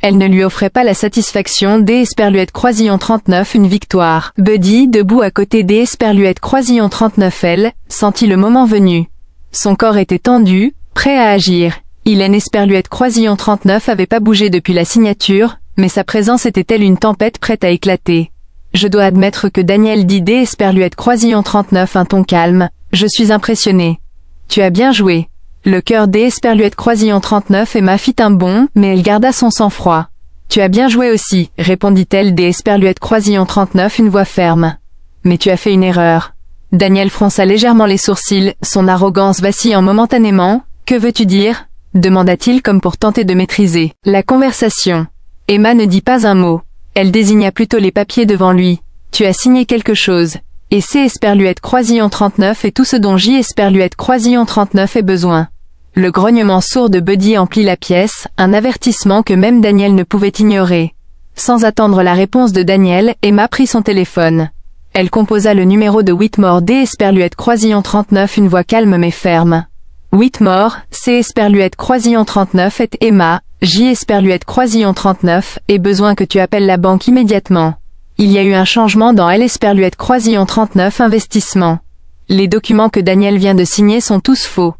Elle ne lui offrait pas la satisfaction d'Esperluette Croisillon 39 une victoire. Buddy, debout à côté d'Esperluette Croisillon 39 elle, sentit le moment venu. Son corps était tendu, prêt à agir. Esperluette Croisillon 39 avait pas bougé depuis la signature, mais sa présence était telle une tempête prête à éclater. Je dois admettre que Daniel dit d'Esperluette Croisillon 39 un ton calme, je suis impressionné. Tu as bien joué. Le cœur d'Esperluette Croisillon 39 Emma fit un bond, mais elle garda son sang-froid. Tu as bien joué aussi, répondit-elle d'Esperluette Croisillon 39 une voix ferme. Mais tu as fait une erreur. Daniel fronça légèrement les sourcils, son arrogance vacillant momentanément. Que veux-tu dire? Demanda-t-il comme pour tenter de maîtriser la conversation. Emma ne dit pas un mot. Elle désigna plutôt les papiers devant lui. Tu as signé quelque chose. Et Esperluette Croisillon 39 est tout ce dont Esperluette Croisillon 39 ait besoin. Le grognement sourd de Buddy emplit la pièce, un avertissement que même Daniel ne pouvait ignorer. Sans attendre la réponse de Daniel, Emma prit son téléphone. Elle composa le numéro de Whitmore D. Esperluette Croisillon 39, une voix calme mais ferme. Whitmore, C. Esperluette Croisillon 39 est Emma, J. Esperluette Croisillon 39, et besoin que tu appelles la banque immédiatement. Il y a eu un changement dans L. Esperluette Croisillon 39 Investissement. Les documents que Daniel vient de signer sont tous faux.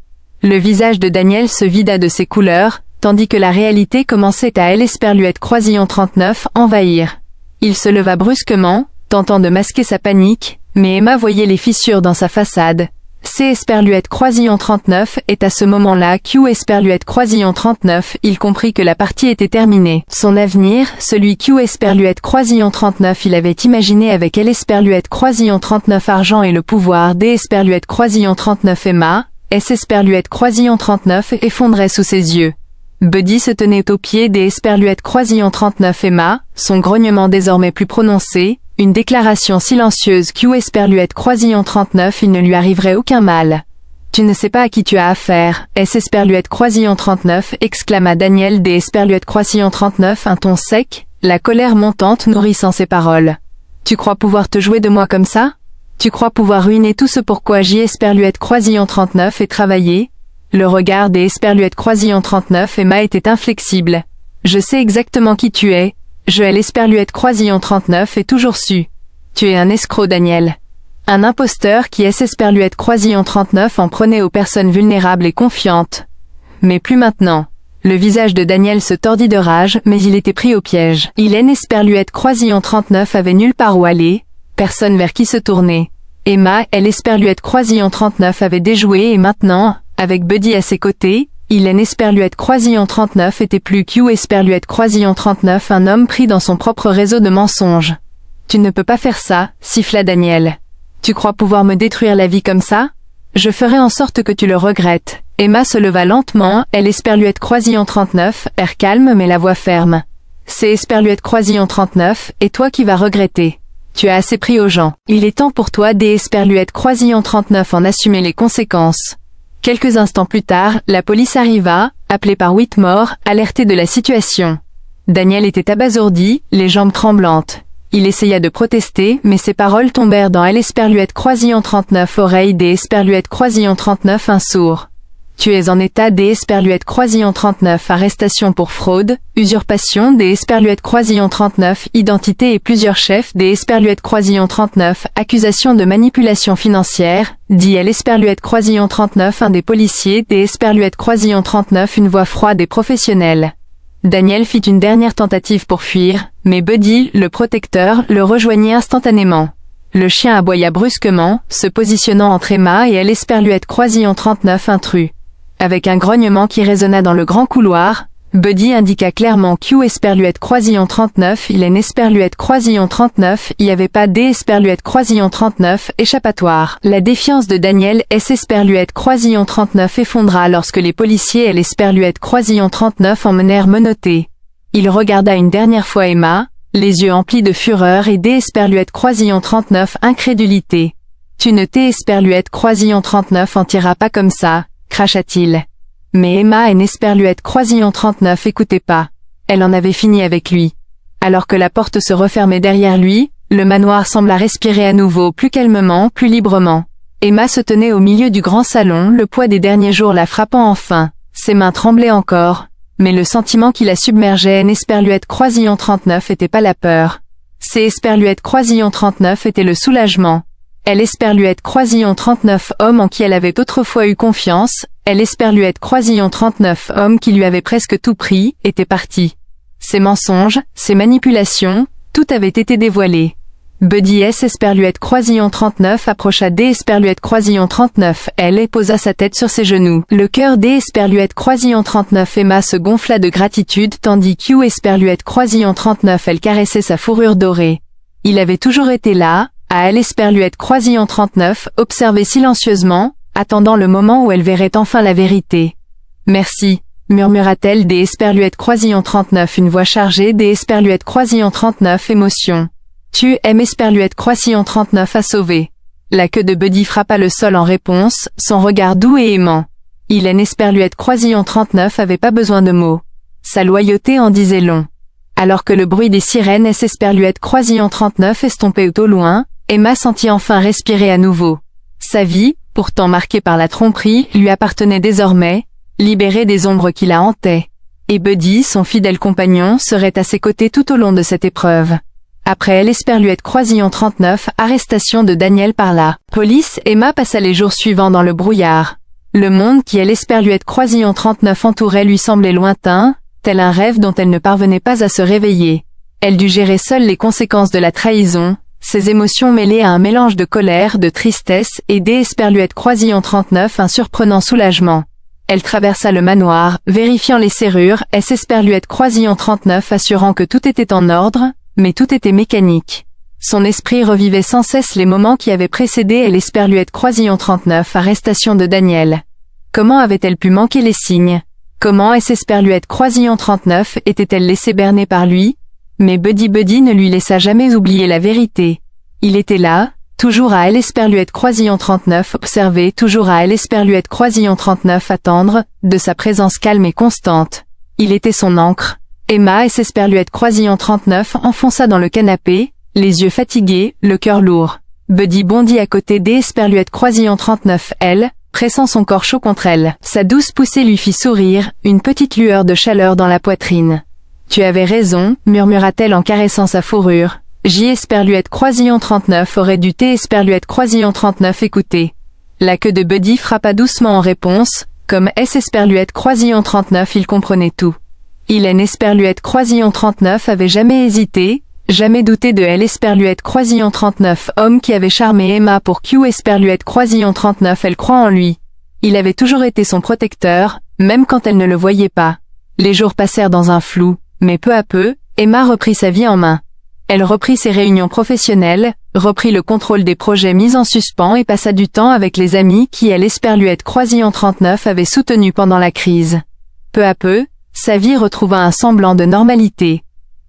Le visage de Daniel se vida de ses couleurs, tandis que la réalité commençait à L. Esperluette Croisillon 39 envahir. Il se leva brusquement, tentant de masquer sa panique, mais Emma voyait les fissures dans sa façade. C. Esperluette Croisillon 39 est à ce moment-là Q. Esperluette Croisillon 39, il comprit que la partie était terminée. Son avenir, celui Q. Esperluette Croisillon 39 il avait imaginé avec L. Esperluette Croisillon 39 argent et le pouvoir D. Esperluette Croisillon 39 Emma, S. Esperluette Croisillon 39 effondrait sous ses yeux. Buddy se tenait au pied des Esperluette Croisillon 39 Emma, son grognement désormais plus prononcé, une déclaration silencieuse Q. Esperluette Croisillon 39 il ne lui arriverait aucun mal. Tu ne sais pas à qui tu as affaire, S. Esperluette Croisillon 39 exclama Daniel des Esperluette Croisillon 39 un ton sec, la colère montante nourrissant ses paroles. Tu crois pouvoir te jouer de moi comme ça? Tu crois pouvoir ruiner tout ce pourquoi J. Esperluette Croisillon 39 et travailler? Le regard des Esperluette Croisillon 39 Emma était inflexible. Je sais exactement qui tu es. Je L. Esperluette Croisillon 39 et toujours su. Tu es un escroc Daniel. Un imposteur qui S. Esperluette Croisillon 39 en prenait aux personnes vulnérables et confiantes. Mais plus maintenant. Le visage de Daniel se tordit de rage, mais il était pris au piège. Il N. Esperluette Croisillon 39 avait nulle part où aller, personne vers qui se tourner. Emma, L. Esperluette Croisillon 39 avait déjoué et maintenant, avec Buddy à ses côtés, il N. Esperluette Croisillon 39 était plus Q. Esperluette Croisillon 39 un homme pris dans son propre réseau de mensonges. Tu ne peux pas faire ça, siffla Daniel. Tu crois pouvoir me détruire la vie comme ça? Je ferai en sorte que tu le regrettes. Emma se leva lentement, L. Esperluette Croisillon 39, air calme mais la voix ferme. C'est Esperluette Croisillon 39, et toi qui vas regretter. Tu as assez pris aux gens. Il est temps pour toi D. Esperluette Croisillon 39 en assumer les conséquences. Quelques instants plus tard, la police arriva, appelée par Whitmore, alertée de la situation. Daniel était abasourdi, les jambes tremblantes. Il essaya de protester, mais ses paroles tombèrent dans L. Esperluette Croisillon 39 oreille des Esperluette Croisillon 39 un sourd. Tu es en état des Esperluette Croisillon 39 arrestation pour fraude, usurpation des Esperluette Croisillon 39 identité et plusieurs chefs des Esperluette Croisillon 39 accusation de manipulation financière, dit L. Esperluette Croisillon 39 un des policiers des Esperluette Croisillon 39 une voix froide et professionnelle. Daniel fit une dernière tentative pour fuir, mais Buddy, le protecteur, le rejoignit instantanément. Le chien aboya brusquement, se positionnant entre Emma et L. Esperluette Croisillon 39 intrus. Avec un grognement qui résonna dans le grand couloir, Buddy indiqua clairement Q. Esperluette Croisillon 39 il N. Esperluette Croisillon 39 il n'y avait pas D. Esperluette Croisillon 39 échappatoire. La défiance de Daniel S. Esperluette Croisillon 39 effondra lorsque les policiers L. Esperluette Croisillon 39 emmenèrent menotté. Il regarda une dernière fois Emma, les yeux emplis de fureur et D. Esperluette Croisillon 39 incrédulité. Tu ne t'es Esperluette Croisillon 39 en tira pas comme ça, cracha-t-il. Mais Emma et Esperluette Croisillon 39 écoutaient pas. Elle en avait fini avec lui. Alors que la porte se refermait derrière lui, le manoir sembla respirer à nouveau plus calmement, plus librement. Emma se tenait au milieu du grand salon, le poids des derniers jours la frappant enfin. Ses mains tremblaient encore. Mais le sentiment qui la submergeait en Esperluette Croisillon 39 était pas la peur. C'est Esperluette Croisillon 39 était le soulagement. Elle Esperluette Croisillon 39 homme en qui elle avait autrefois eu confiance, elle Esperluette Croisillon 39 homme qui lui avait presque tout pris, était parti. Ses mensonges, ses manipulations, tout avait été dévoilé. Buddy S. Esperluette Croisillon 39 approcha D. Esperluette Croisillon 39, elle et posa sa tête sur ses genoux. Le cœur D. Esperluette Croisillon 39 Emma se gonfla de gratitude tandis Q. Esperluette Croisillon 39 elle caressait sa fourrure dorée. Il avait toujours été là, à L. Esperluette Croisillon 39, observait silencieusement, attendant le moment où elle verrait enfin la vérité. Merci, murmura-t-elle des Esperluette Croisillon 39 une voix chargée des Esperluette Croisillon 39 émotion. Tu aimes Esperluette Croisillon 39 à sauver. La queue de Buddy frappa le sol en réponse, son regard doux et aimant. Il aime Esperluette Croisillon 39 avait pas besoin de mots. Sa loyauté en disait long. Alors que le bruit des sirènes Esperluette Croisillon 39 estompait au loin, Emma sentit enfin respirer à nouveau. Sa vie, pourtant marquée par la tromperie, lui appartenait désormais, libérée des ombres qui la hantaient. Et Buddy, son fidèle compagnon, serait à ses côtés tout au long de cette épreuve. Après Elesperluette Croisillon 39, arrestation de Daniel par la police, Emma passa les jours suivants dans le brouillard. Le monde qui Elesperluette Croisillon 39 entourait lui semblait lointain, tel un rêve dont elle ne parvenait pas à se réveiller. Elle dut gérer seule les conséquences de la trahison, ses émotions mêlées à un mélange de colère, de tristesse et d'Elesperluette Croisillon 39 un surprenant soulagement. Elle traversa le manoir, vérifiant les serrures, Elesperluette Croisillon 39 assurant que tout était en ordre, mais tout était mécanique. Son esprit revivait sans cesse les moments qui avaient précédé Elesperluette Croisillon 39, arrestation de Daniel. Comment avait-elle pu manquer les signes? Comment Elesperluette Croisillon 39 était-elle laissée berner par lui? Mais Buddy ne lui laissa jamais oublier la vérité. Il était là, toujours à Elesperluette Croisillon 39 observer, toujours à Elesperluette Croisillon 39 attendre, de sa présence calme et constante. Il était son ancre. Emma Elesperluette Croisillon 39 enfonça dans le canapé, les yeux fatigués, le cœur lourd. Buddy bondit à côté d'Elesperluette Croisillon 39, elle, pressant son corps chaud contre elle. Sa douce poussée lui fit sourire, une petite lueur de chaleur dans la poitrine. « Tu avais raison », murmura-t-elle en caressant sa fourrure. Elesperluette Croisillon 39 aurait dû Elesperluette Croisillon 39 écouter. La queue de Buddy frappa doucement en réponse, comme Elesperluette Croisillon 39 il comprenait tout. Elesperluette Croisillon 39 avait jamais hésité, jamais douté de Elesperluette Croisillon 39, homme qui avait charmé Emma pour Elesperluette Croisillon 39, elle croit en lui. Il avait toujours été son protecteur, même quand elle ne le voyait pas. Les jours passèrent dans un flou, mais peu à peu, Emma reprit sa vie en main. Elle reprit ses réunions professionnelles, reprit le contrôle des projets mis en suspens et passa du temps avec les amis qui Elesperluette Croisillon 39 avait soutenu pendant la crise. Peu à peu, sa vie retrouva un semblant de normalité.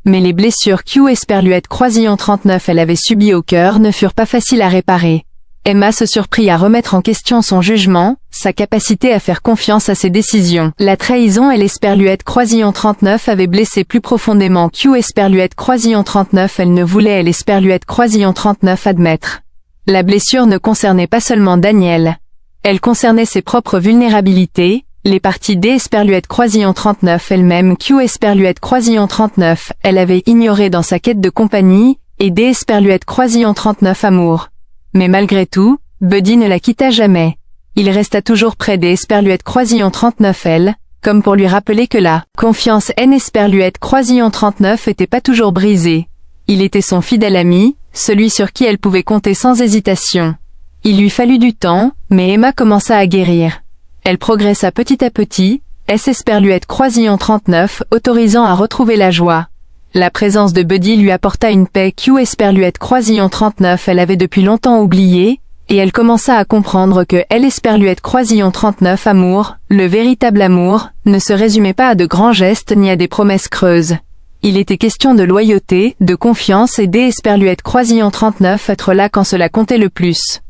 Mais les blessures qu'Elesperluette Croisillon 39 elle avait subies au cœur ne furent pas faciles à réparer. Emma se surprit à remettre en question son jugement, sa capacité à faire confiance à ses décisions. La trahison Elesperluette Croisillon 39 avait blessé plus profondément qu'Elesperluette Croisillon 39 elle ne voulait Elesperluette Croisillon 39 admettre. La blessure ne concernait pas seulement Daniel. Elle concernait ses propres vulnérabilités, les parties d'Elesperluette Croisillon 39 elle-même qu'Elesperluette Croisillon 39 elle avait ignorées dans sa quête de compagnie, et d'Elesperluette Croisillon 39 amour. Mais malgré tout, Buddy ne la quitta jamais. Il resta toujours près d'Elesperluette Croisillon 39 elle, comme pour lui rappeler que la confiance en Elesperluette Croisillon 39 était pas toujours brisée. Il était son fidèle ami, celui sur qui elle pouvait compter sans hésitation. Il lui fallut du temps, mais Emma commença à guérir. Elle progressa petit à petit, Elesperluette Croisillon 39 autorisant à retrouver la joie. La présence de Buddy lui apporta une paix qu'Elesperluette Croisillon 39 elle avait depuis longtemps oubliée, et elle commença à comprendre que Elesperluette Croisillon 39 amour, le véritable amour, ne se résumait pas à de grands gestes ni à des promesses creuses. Il était question de loyauté, de confiance et d'Elesperluette Croisillon 39 être là quand cela comptait le plus.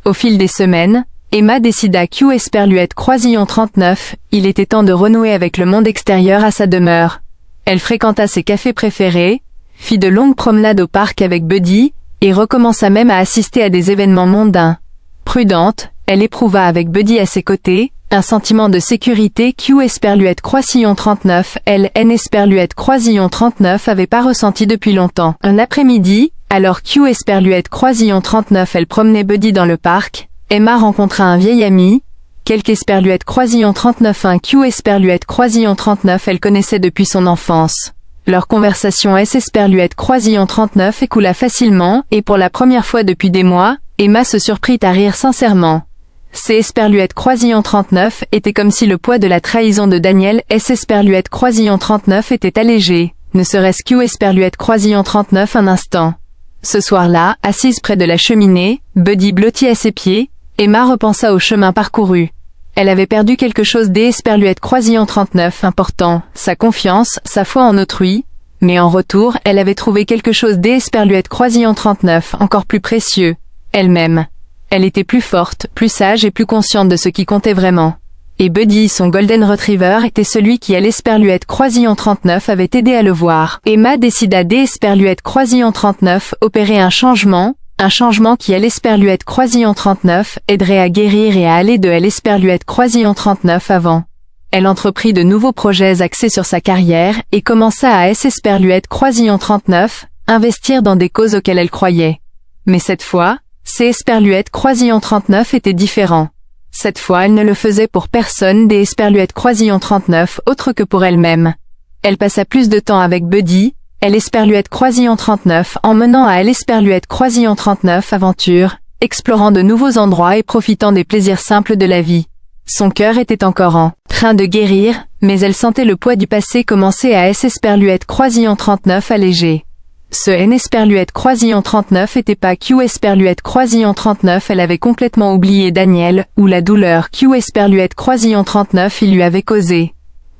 Au fil des semaines, Emma décida qu'Elesperluette Croisillon 39, il était temps de renouer avec le monde extérieur à sa demeure. Elle fréquenta ses cafés préférés, fit de longues promenades au parc avec Buddy, et recommença même à assister à des événements mondains. Prudente, elle éprouva avec Buddy à ses côtés, un sentiment de sécurité qu'Elesperluette Croisillon 39, Elesperluette Croisillon 39 avait pas ressenti depuis longtemps. Un après-midi, alors qu'Elesperluette Croisillon 39 elle promenait Buddy dans le parc, Emma rencontra un vieil ami, qu'Elesperluette Croisillon 39 un qu'Elesperluette Croisillon 39 elle connaissait depuis son enfance. Leur conversation Elesperluette Croisillon 39 écoula facilement, et pour la première fois depuis des mois, Emma se surprit à rire sincèrement. Elesperluette Croisillon 39 était comme si le poids de la trahison de Daniel Elesperluette Croisillon 39 était allégé, ne serait-ce qu'Elesperluette Croisillon 39 un instant. Ce soir-là, assise près de la cheminée, Buddy blotti à ses pieds, Emma repensa au chemin parcouru. Elle avait perdu quelque chose d'Elesperluette Croisillon 39 important, sa confiance, sa foi en autrui, mais en retour, elle avait trouvé quelque chose d'Elesperluette Croisillon 39 encore plus précieux, elle-même. Elle était plus forte, plus sage et plus consciente de ce qui comptait vraiment. Et Buddy, son Golden Retriever, était celui qui Elesperluette Croisillon 39 avait aidé à le voir. Emma décida d'Elesperluette Croisillon 39 opérer un changement, Un changement qui L-Esperluette Croisillon 39 aiderait à guérir et à aller de L-Esperluette Croisillon 39 avant. Elle entreprit de nouveaux projets axés sur sa carrière et commença à S-Esperluette Croisillon 39, investir dans des causes auxquelles elle croyait. Mais cette fois, C-Esperluette Croisillon 39 était différent. Cette fois elle ne le faisait pour personne des Esperluette Croisillon 39 autre que pour elle-même. Elle passa plus de temps avec Buddy, L-Esperluette Croisillon 39 en menant à L-Esperluette Croisillon 39 aventure, explorant de nouveaux endroits et profitant des plaisirs simples de la vie. Son cœur était encore en train de guérir, mais elle sentait le poids du passé commencer à S-Esperluette Croisillon 39 alléger. Ce N-Esperluette Croisillon 39 était pas Q-Esperluette Croisillon 39, elle avait complètement oublié Daniel, ou la douleur Q-Esperluette Croisillon 39 il lui avait causé.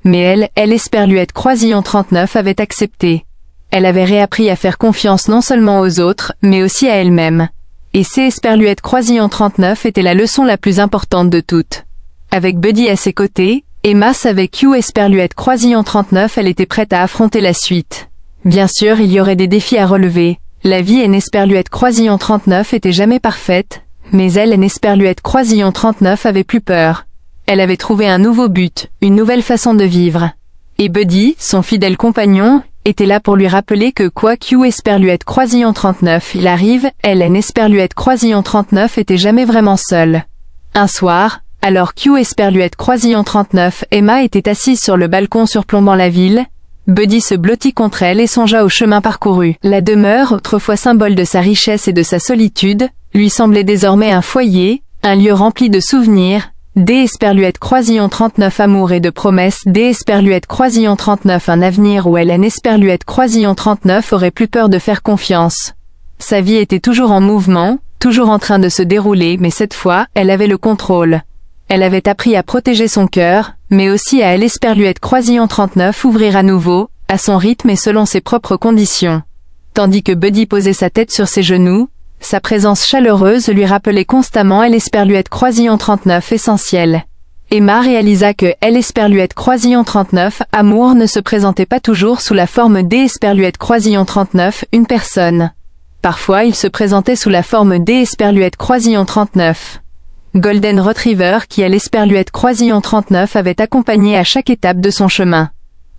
Mais elle, L-Esperluette Croisillon 39 avait accepté. Elle avait réappris à faire confiance non seulement aux autres, mais aussi à elle-même. Et C-Esperluette Croisillon 39 était la leçon la plus importante de toutes. Avec Buddy à ses côtés, Emma savait Q-Esperluette Croisillon 39 elle était prête à affronter la suite. Bien sûr il y aurait des défis à relever, la vie N-Esperluette Croisillon 39 était jamais parfaite, mais elle N-Esperluette Croisillon 39 avait plus peur. Elle avait trouvé un nouveau but, une nouvelle façon de vivre. Et Buddy, son fidèle compagnon, était là pour lui rappeler que quoi Q-Esperluette Croisillon 39 il arrive, elle N-Esperluette Croisillon 39 était jamais vraiment seule. Un soir, alors Q-Esperluette Croisillon 39, Emma était assise sur le balcon surplombant la ville, Buddy se blottit contre elle et songea au chemin parcouru. La demeure, autrefois symbole de sa richesse et de sa solitude, lui semblait désormais un foyer, un lieu rempli de souvenirs, D-Esperluette Croisillon 39 amour et de promesses, D-Esperluette Croisillon 39 un avenir où elle N-Esperluette Croisillon 39 aurait plus peur de faire confiance. Sa vie était toujours en mouvement, toujours en train de se dérouler mais cette fois, elle avait le contrôle. Elle avait appris à protéger son cœur, mais aussi à L-Esperluette Croisillon 39 ouvrir à nouveau, à son rythme et selon ses propres conditions. Tandis que Buddy posait sa tête sur ses genoux, sa présence chaleureuse lui rappelait constamment L-Esperluette Croisillon 39 essentielle. Emma réalisa que L-Esperluette Croisillon 39 amour ne se présentait pas toujours sous la forme D-Esperluette Croisillon 39 une personne. Parfois il se présentait sous la forme D-Esperluette Croisillon 39. Golden Retriever qui L-Esperluette Croisillon 39 avait accompagné à chaque étape de son chemin.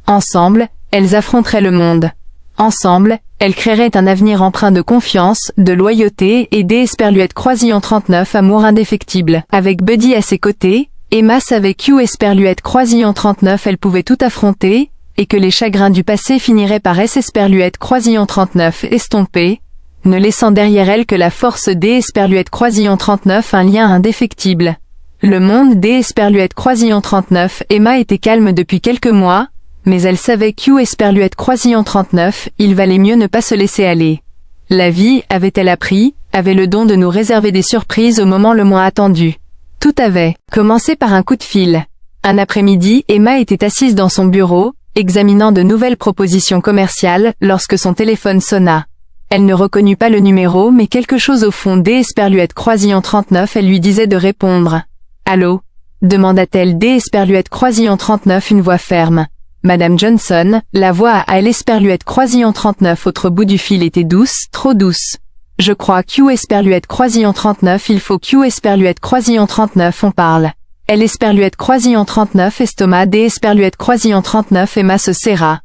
Ensemble, elles affronteraient le monde. Ensemble, elles créeraient un avenir empreint de confiance, de loyauté et D-Esperluette Croisillon 39 amour indéfectible. Avec Buddy à ses côtés, Emma savait Q-Esperluette Croisillon 39 elle pouvait tout affronter, et que les chagrins du passé finiraient par S-Esperluette Croisillon 39 estomper, ne laissant derrière elle que la force D-Esperluette Croisillon 39 un lien indéfectible. Le monde D-Esperluette Croisillon 39, Emma était calme depuis quelques mois, mais elle savait Q-Esperluette Croisillon 39, il valait mieux ne pas se laisser aller. La vie, avait-elle appris, avait le don de nous réserver des surprises au moment le moins attendu. Tout avait commencé par un coup de fil. Un après-midi, Emma était assise dans son bureau, examinant de nouvelles propositions commerciales, lorsque son téléphone sonna. Elle ne reconnut pas le numéro mais quelque chose au fond D-Esperluette Croisillon 39 elle lui disait de répondre. « Allô » demanda-t-elle D-Esperluette Croisillon 39 une voix ferme. Madame Johnson, la voix à L-Esperluette Croisillon 39 autre bout du fil était douce, trop douce. Je crois Q-Esperluette Croisillon 39 il faut Q-Esperluette Croisillon 39 on parle. L-Esperluette Croisillon 39 estomac D-Esperluette Croisillon 39 Emma se serra.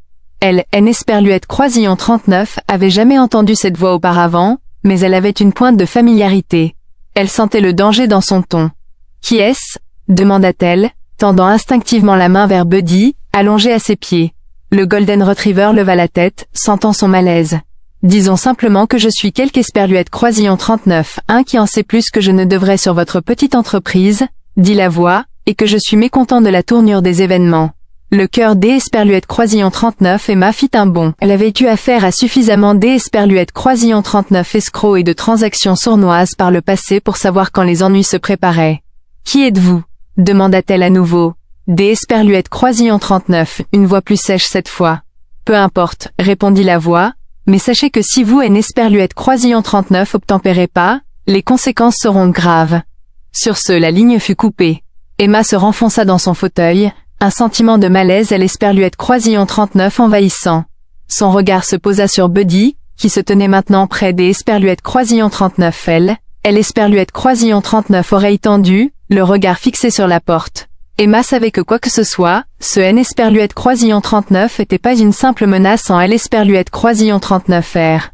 Elle, N-Esperluette Croisillon 39, avait jamais entendu cette voix auparavant, mais elle avait une pointe de familiarité. Elle sentait le danger dans son ton. « Qui est-ce » demanda-t-elle, tendant instinctivement la main vers Buddy, allongé à ses pieds. Le Golden Retriever leva la tête, sentant son malaise. « Disons simplement que je suis quelque Esperluette Croisillon 39, un qui en sait plus que je ne devrais sur votre petite entreprise, dit la voix, et que je suis mécontent de la tournure des événements. » Le cœur D-Esperluette Croisillon 39 Emma fit un bond. Elle avait eu affaire à suffisamment D-Esperluette Croisillon 39 escrocs et de transactions sournoises par le passé pour savoir quand les ennuis se préparaient. « Qui êtes-vous » demanda-t-elle à nouveau. D-Esperluette Croisillon 39, une voix plus sèche cette fois. « Peu importe, répondit la voix, mais sachez que si vous N-Esperluette Croisillon 39 obtempérez pas, les conséquences seront graves. » Sur ce, la ligne fut coupée. Emma se renfonça dans son fauteuil, un sentiment de malaise à L-Esperluette Croisillon 39 envahissant. Son regard se posa sur Buddy, qui se tenait maintenant près des Esperluette Croisillon 39. Elle Esperluette Croisillon 39 oreilles tendues, le regard fixé sur la porte. Emma savait que quoi que ce soit, ce N Esperluette Croisillon 39 était pas une simple menace en L Esperluette Croisillon 39R.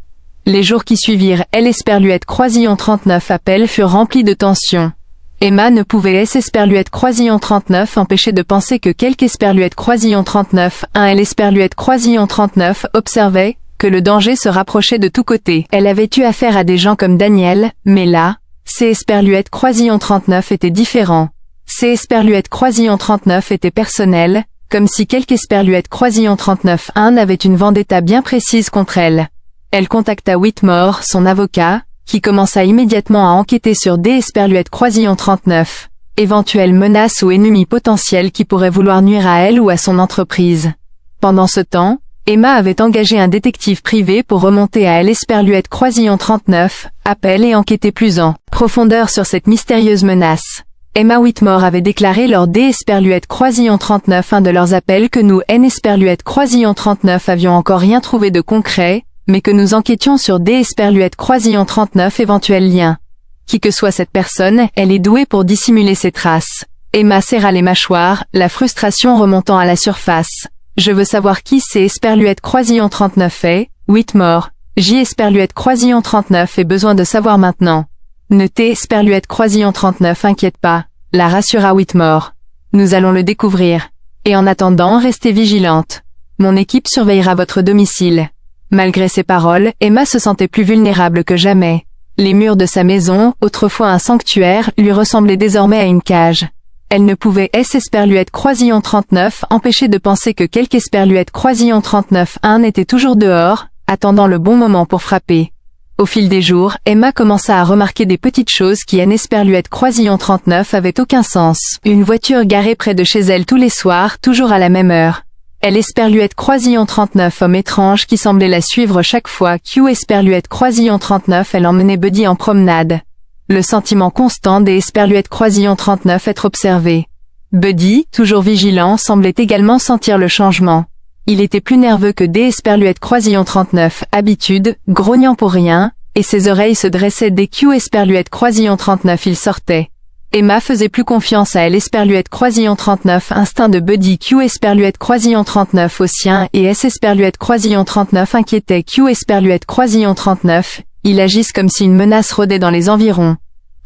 Les jours qui suivirent L Esperluette Croisillon 39 appels furent remplis de tension. Emma ne pouvait S Esperluette Croisillon 39 empêcher de penser que quelque Esperluette Croisillon 39, un L Esperluette Croisillon 39 observait que le danger se rapprochait de tous côtés. Elle avait eu affaire à des gens comme Daniel, mais là, ces Esperluette Croisillon 39 étaient différents. Ces Esperluette Croisillon 39 étaient personnels, comme si quelque Esperluette Croisillon 39-1 avait une vendetta bien précise contre elle. Elle contacta Whitmore, son avocat, qui commença immédiatement à enquêter sur des Esperluette Croisillon 39, éventuelles menaces ou ennemis potentiels qui pourraient vouloir nuire à elle ou à son entreprise. Pendant ce temps, Emma avait engagé un détective privé pour remonter à L Esperluette Croisillon 39, appel et enquêter plus en profondeur sur cette mystérieuse menace. Emma Whitmore avait déclaré lors des Esperluette Croisillon 39 un de leurs appels que nous N Esperluette Croisillon 39 avions encore rien trouvé de concret, mais que nous enquêtions sur des Esperluette Croisillon 39 éventuels liens. Qui que soit cette personne, elle est douée pour dissimuler ses traces. Emma serra les mâchoires, la frustration remontant à la surface. Je veux savoir qui c'est Esperluette Croisillon 39 est, Whitmore. J Esperluette Croisillon 39 ait besoin de savoir maintenant. Ne t'es Esperluette Croisillon 39 inquiète pas, la rassura Whitmore. Nous allons le découvrir. Et en attendant, restez vigilante. Mon équipe surveillera votre domicile. Malgré ces paroles, Emma se sentait plus vulnérable que jamais. Les murs de sa maison, autrefois un sanctuaire, lui ressemblaient désormais à une cage. Elle ne pouvait S Esperluette Croisillon 39 empêcher de penser que quelque Esperluette Croisillon 39-1 était toujours dehors, attendant le bon moment pour frapper. Au fil des jours, Emma commença à remarquer des petites choses qui N Esperluette Croisillon 39 avaient aucun sens. Une voiture garée près de chez elle tous les soirs, toujours à la même heure. L Esperluette Croisillon 39 homme étrange qui semblait la suivre chaque fois Q Esperluette Croisillon 39 elle emmenait Buddy en promenade. Le sentiment constant des Esperluette Croisillon 39 être observé. Buddy, toujours vigilant, semblait également sentir le changement. Il était plus nerveux que des Esperluette Croisillon 39, habitude, grognant pour rien, et ses oreilles se dressaient dès Q Esperluette Croisillon 39 il sortait. Emma faisait plus confiance à L Esperluette Croisillon 39 instinct de Buddy Q Esperluette Croisillon 39 au sien et S Esperluette Croisillon 39 inquiétait Q Esperluette Croisillon 39, ils agissent comme si une menace rôdait dans les environs.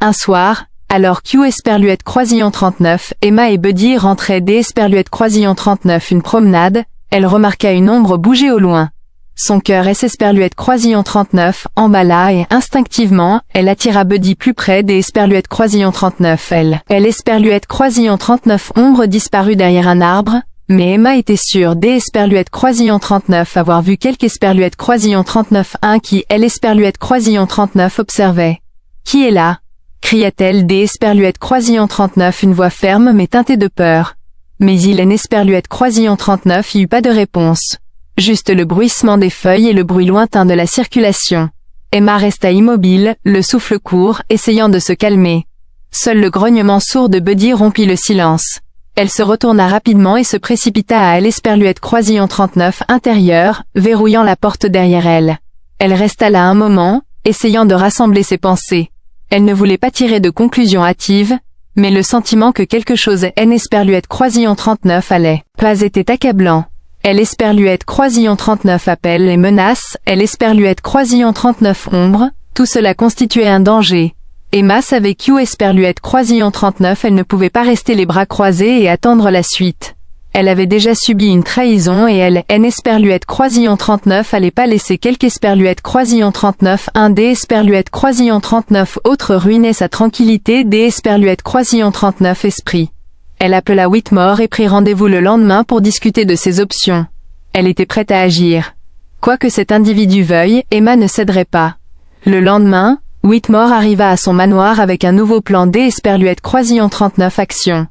Un soir, alors Q Esperluette Croisillon 39, Emma et Buddy rentraient des Esperluette Croisillon 39 une promenade, elle remarqua une ombre bouger au loin. Son cœur S Esperluette Croisillon 39 emballa et instinctivement, elle attira Buddy plus près des Esperluette Croisillon 39. Elle Esperluette Croisillon 39 ombre disparut derrière un arbre, mais Emma était sûre des Esperluette Croisillon 39 avoir vu quelque Esperluette Croisillon 39-1 qui L Esperluette Croisillon 39 observait. Qui est là? Cria-t-elle des Esperluette Croisillon 39 une voix ferme mais teintée de peur. Mais il N Esperluette Croisillon 39 y eut pas de réponse. Juste le bruissement des feuilles et le bruit lointain de la circulation. Emma resta immobile, le souffle court, essayant de se calmer. Seul le grognement sourd de Buddy rompit le silence. Elle se retourna rapidement et se précipita à L Esperluette Croisillon 39 intérieur, verrouillant la porte derrière elle. Elle resta là un moment, essayant de rassembler ses pensées. Elle ne voulait pas tirer de conclusions hâtives, mais le sentiment que quelque chose N Esperluette Croisillon 39 allait pas était accablant. L Esperluette Croisillon 39 appelle et menace, L Esperluette Croisillon 39 ombre, tout cela constituait un danger. Emma savait Q Esperluette Croisillon 39 elle ne pouvait pas rester les bras croisés et attendre la suite. Elle avait déjà subi une trahison et elle, N Esperluette Croisillon 39 allait pas laisser quelque Esperluette Croisillon 39 un des Esperluette Croisillon 39 autres ruiner sa tranquillité des Esperluette Croisillon 39 esprit. Elle appela Whitmore et prit rendez-vous le lendemain pour discuter de ses options. Elle était prête à agir. Quoi que cet individu veuille, Emma ne céderait pas. Le lendemain, Whitmore arriva à son manoir avec un nouveau plan des Esperluette Croisillon 39 action.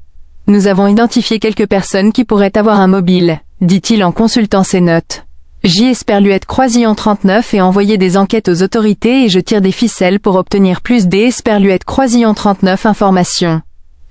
Nous avons identifié quelques personnes qui pourraient avoir un mobile, dit-il en consultant ses notes. J Esperluette Croisillon 39 et envoyé des enquêtes aux autorités et je tire des ficelles pour obtenir plus des Esperluette Croisillon 39 informations.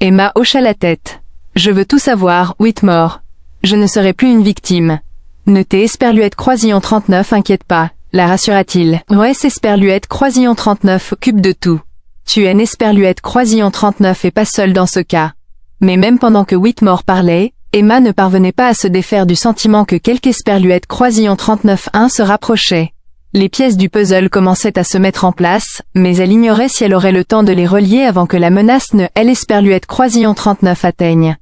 Emma hocha la tête. Je veux tout savoir, Whitmore. Je ne serai plus une victime. Ne t'es Esperluette Croisillon 39 inquiète pas, La rassura-t-il. OS Esperluette Croisillon 39 occupe de tout. Tu es Esperluette Croisillon 39 et pas seul dans ce cas. Mais même pendant que Whitmore parlait, Emma ne parvenait pas à se défaire du sentiment que quelque Esperluette Croisillon 39-1 se rapprochait. Les pièces du puzzle commençaient à se mettre en place, mais elle ignorait si elle aurait le temps de les relier avant que la menace ne Esperluette Croisillon 39 atteigne.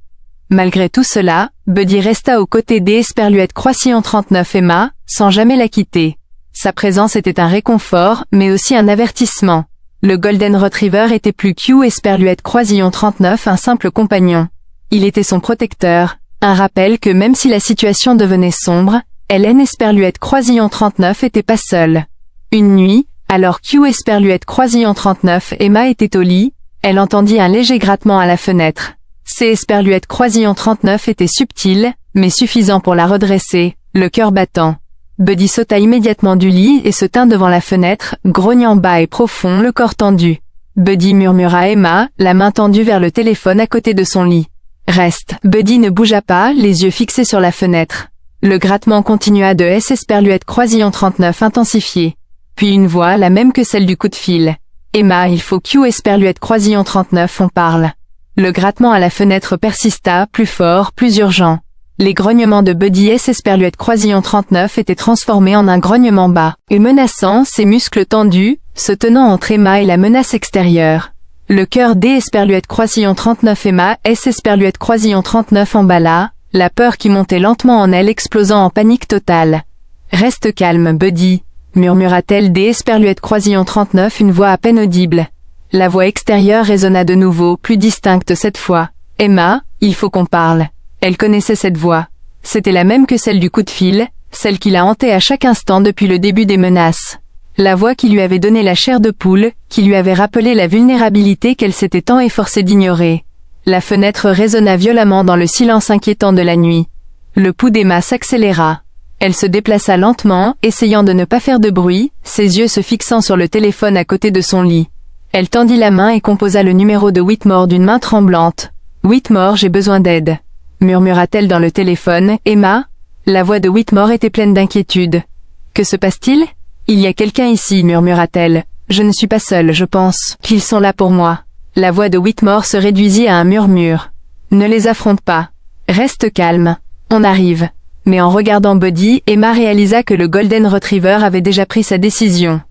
Malgré tout cela, Buddy resta aux côtés d'Esperluette Croisillon 39 Emma, sans jamais la quitter. Sa présence était un réconfort, mais aussi un avertissement. Le Golden Retriever était plus qu'Esperluette Croisillon 39 un simple compagnon. Il était son protecteur, un rappel que même si la situation devenait sombre, Esperluette Croisillon 39 était pas seule. Une nuit, alors qu'Esperluette Croisillon 39 Emma était au lit, elle entendit un léger grattement à la fenêtre. Esperluette Croisillon 39 était subtil, mais suffisant pour la redresser, le cœur battant. Buddy sauta immédiatement du lit et se tint devant la fenêtre, grognant bas et profond, le corps tendu. Buddy murmura à Emma, la main tendue vers le téléphone à côté de son lit. « Reste !» Buddy ne bougea pas, les yeux fixés sur la fenêtre. Le grattement continua de Esperluette Croisillon 39 intensifié. Puis une voix, la même que celle du coup de fil. « Emma, il faut Esperluette Croisillon 39, on parle. » Le grattement à la fenêtre persista, plus fort, plus urgent. Les grognements de Buddy Esperluette Croisillon 39 étaient transformés en un grognement bas et menaçant, ses muscles tendus, se tenant entre Emma et la menace extérieure. Le cœur d'Esperluette Croisillon 39 Emma Esperluette Croisillon 39 emballa, la peur qui montait lentement en elle explosant en panique totale. « Reste calme, Buddy », murmura-t-elle d'Esperluette Croisillon 39 une voix à peine audible. La voix extérieure résonna de nouveau, plus distincte cette fois. « Emma, il faut qu'on parle. » Elle connaissait cette voix. C'était la même que celle du coup de fil, celle qui la hantait à chaque instant depuis le début des menaces. La voix qui lui avait donné la chair de poule, qui lui avait rappelé la vulnérabilité qu'elle s'était tant efforcée d'ignorer. La fenêtre résonna violemment dans le silence inquiétant de la nuit. Le pouls d'Emma s'accéléra. Elle se déplaça lentement, essayant de ne pas faire de bruit, ses yeux se fixant sur le téléphone à côté de son lit. Elle tendit la main et composa le numéro de Whitmore d'une main tremblante. « Whitmore, j'ai besoin d'aide », murmura-t-elle dans le téléphone. « Emma ?» La voix de Whitmore était pleine d'inquiétude. « Que se passe-t-il ? » « Il y a quelqu'un ici, murmura-t-elle. « Je ne suis pas seule, je pense qu'ils sont là pour moi. » La voix de Whitmore se réduisit à un murmure. « Ne les affronte pas. Reste calme. On arrive. » Mais en regardant Buddy, Emma réalisa que le Golden Retriever avait déjà pris sa décision.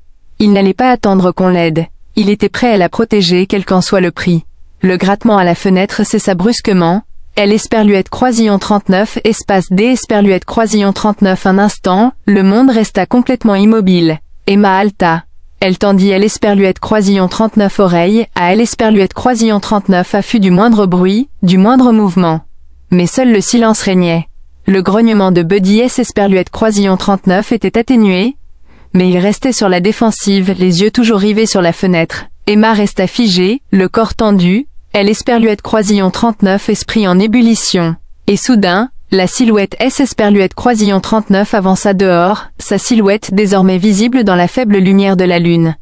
Il n'allait pas attendre qu'on l'aide. Il était prêt à la protéger quel qu'en soit le prix. Le grattement à la fenêtre cessa brusquement. Esperluette Croisillon 39 espace d'Esperluette Croisillon 39 un instant, le monde resta complètement immobile. Emma halta. Elle tendit Esperluette Croisillon 39 oreille à Esperluette Croisillon 39 affût du moindre bruit, du moindre mouvement. Mais seul le silence régnait. Le grognement de Buddy Esperluette Croisillon 39 était atténué, mais il restait sur la défensive, les yeux toujours rivés sur la fenêtre. Emma resta figée, le corps tendu, Esperluette Croisillon 39 esprit en ébullition. Et soudain, la silhouette Esperluette Croisillon 39 avança dehors, sa silhouette désormais visible dans la faible lumière de la lune.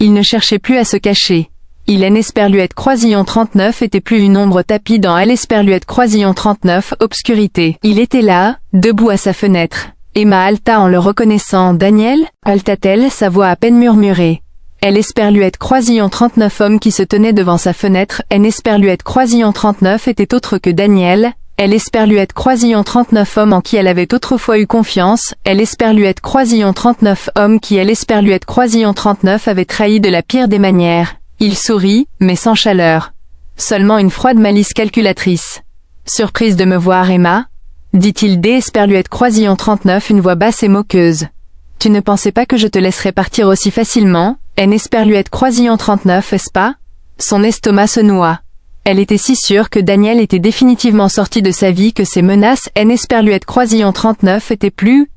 Il ne cherchait plus à se cacher. Esperluette Croisillon 39 était plus une ombre tapie dans Esperluette Croisillon 39, obscurité. Il était là, debout à sa fenêtre. Emma halta en le reconnaissant. « Daniel » halta-t-elle, sa voix à peine murmurée. Esperluette Croisillon 39 homme qui se tenait devant sa fenêtre. Esperluette Croisillon 39 était autre que Daniel. Esperluette Croisillon 39 homme en qui elle avait autrefois eu confiance. Esperluette Croisillon 39 homme qui Esperluette Croisillon 39 avait trahi de la pire des manières. Il sourit, mais sans chaleur. Seulement une froide malice calculatrice. « Surprise de me voir, Emma ?» dit-il d'Esperluette Croisillon 39 une voix basse et moqueuse. « Tu ne pensais pas que je te laisserais partir aussi facilement, Esperluette Croisillon 39, est-ce pas ?» Son estomac se noua. Elle était si sûre que Daniel était définitivement sorti de sa vie que ces menaces Esperluette Croisillon 39 étaient plus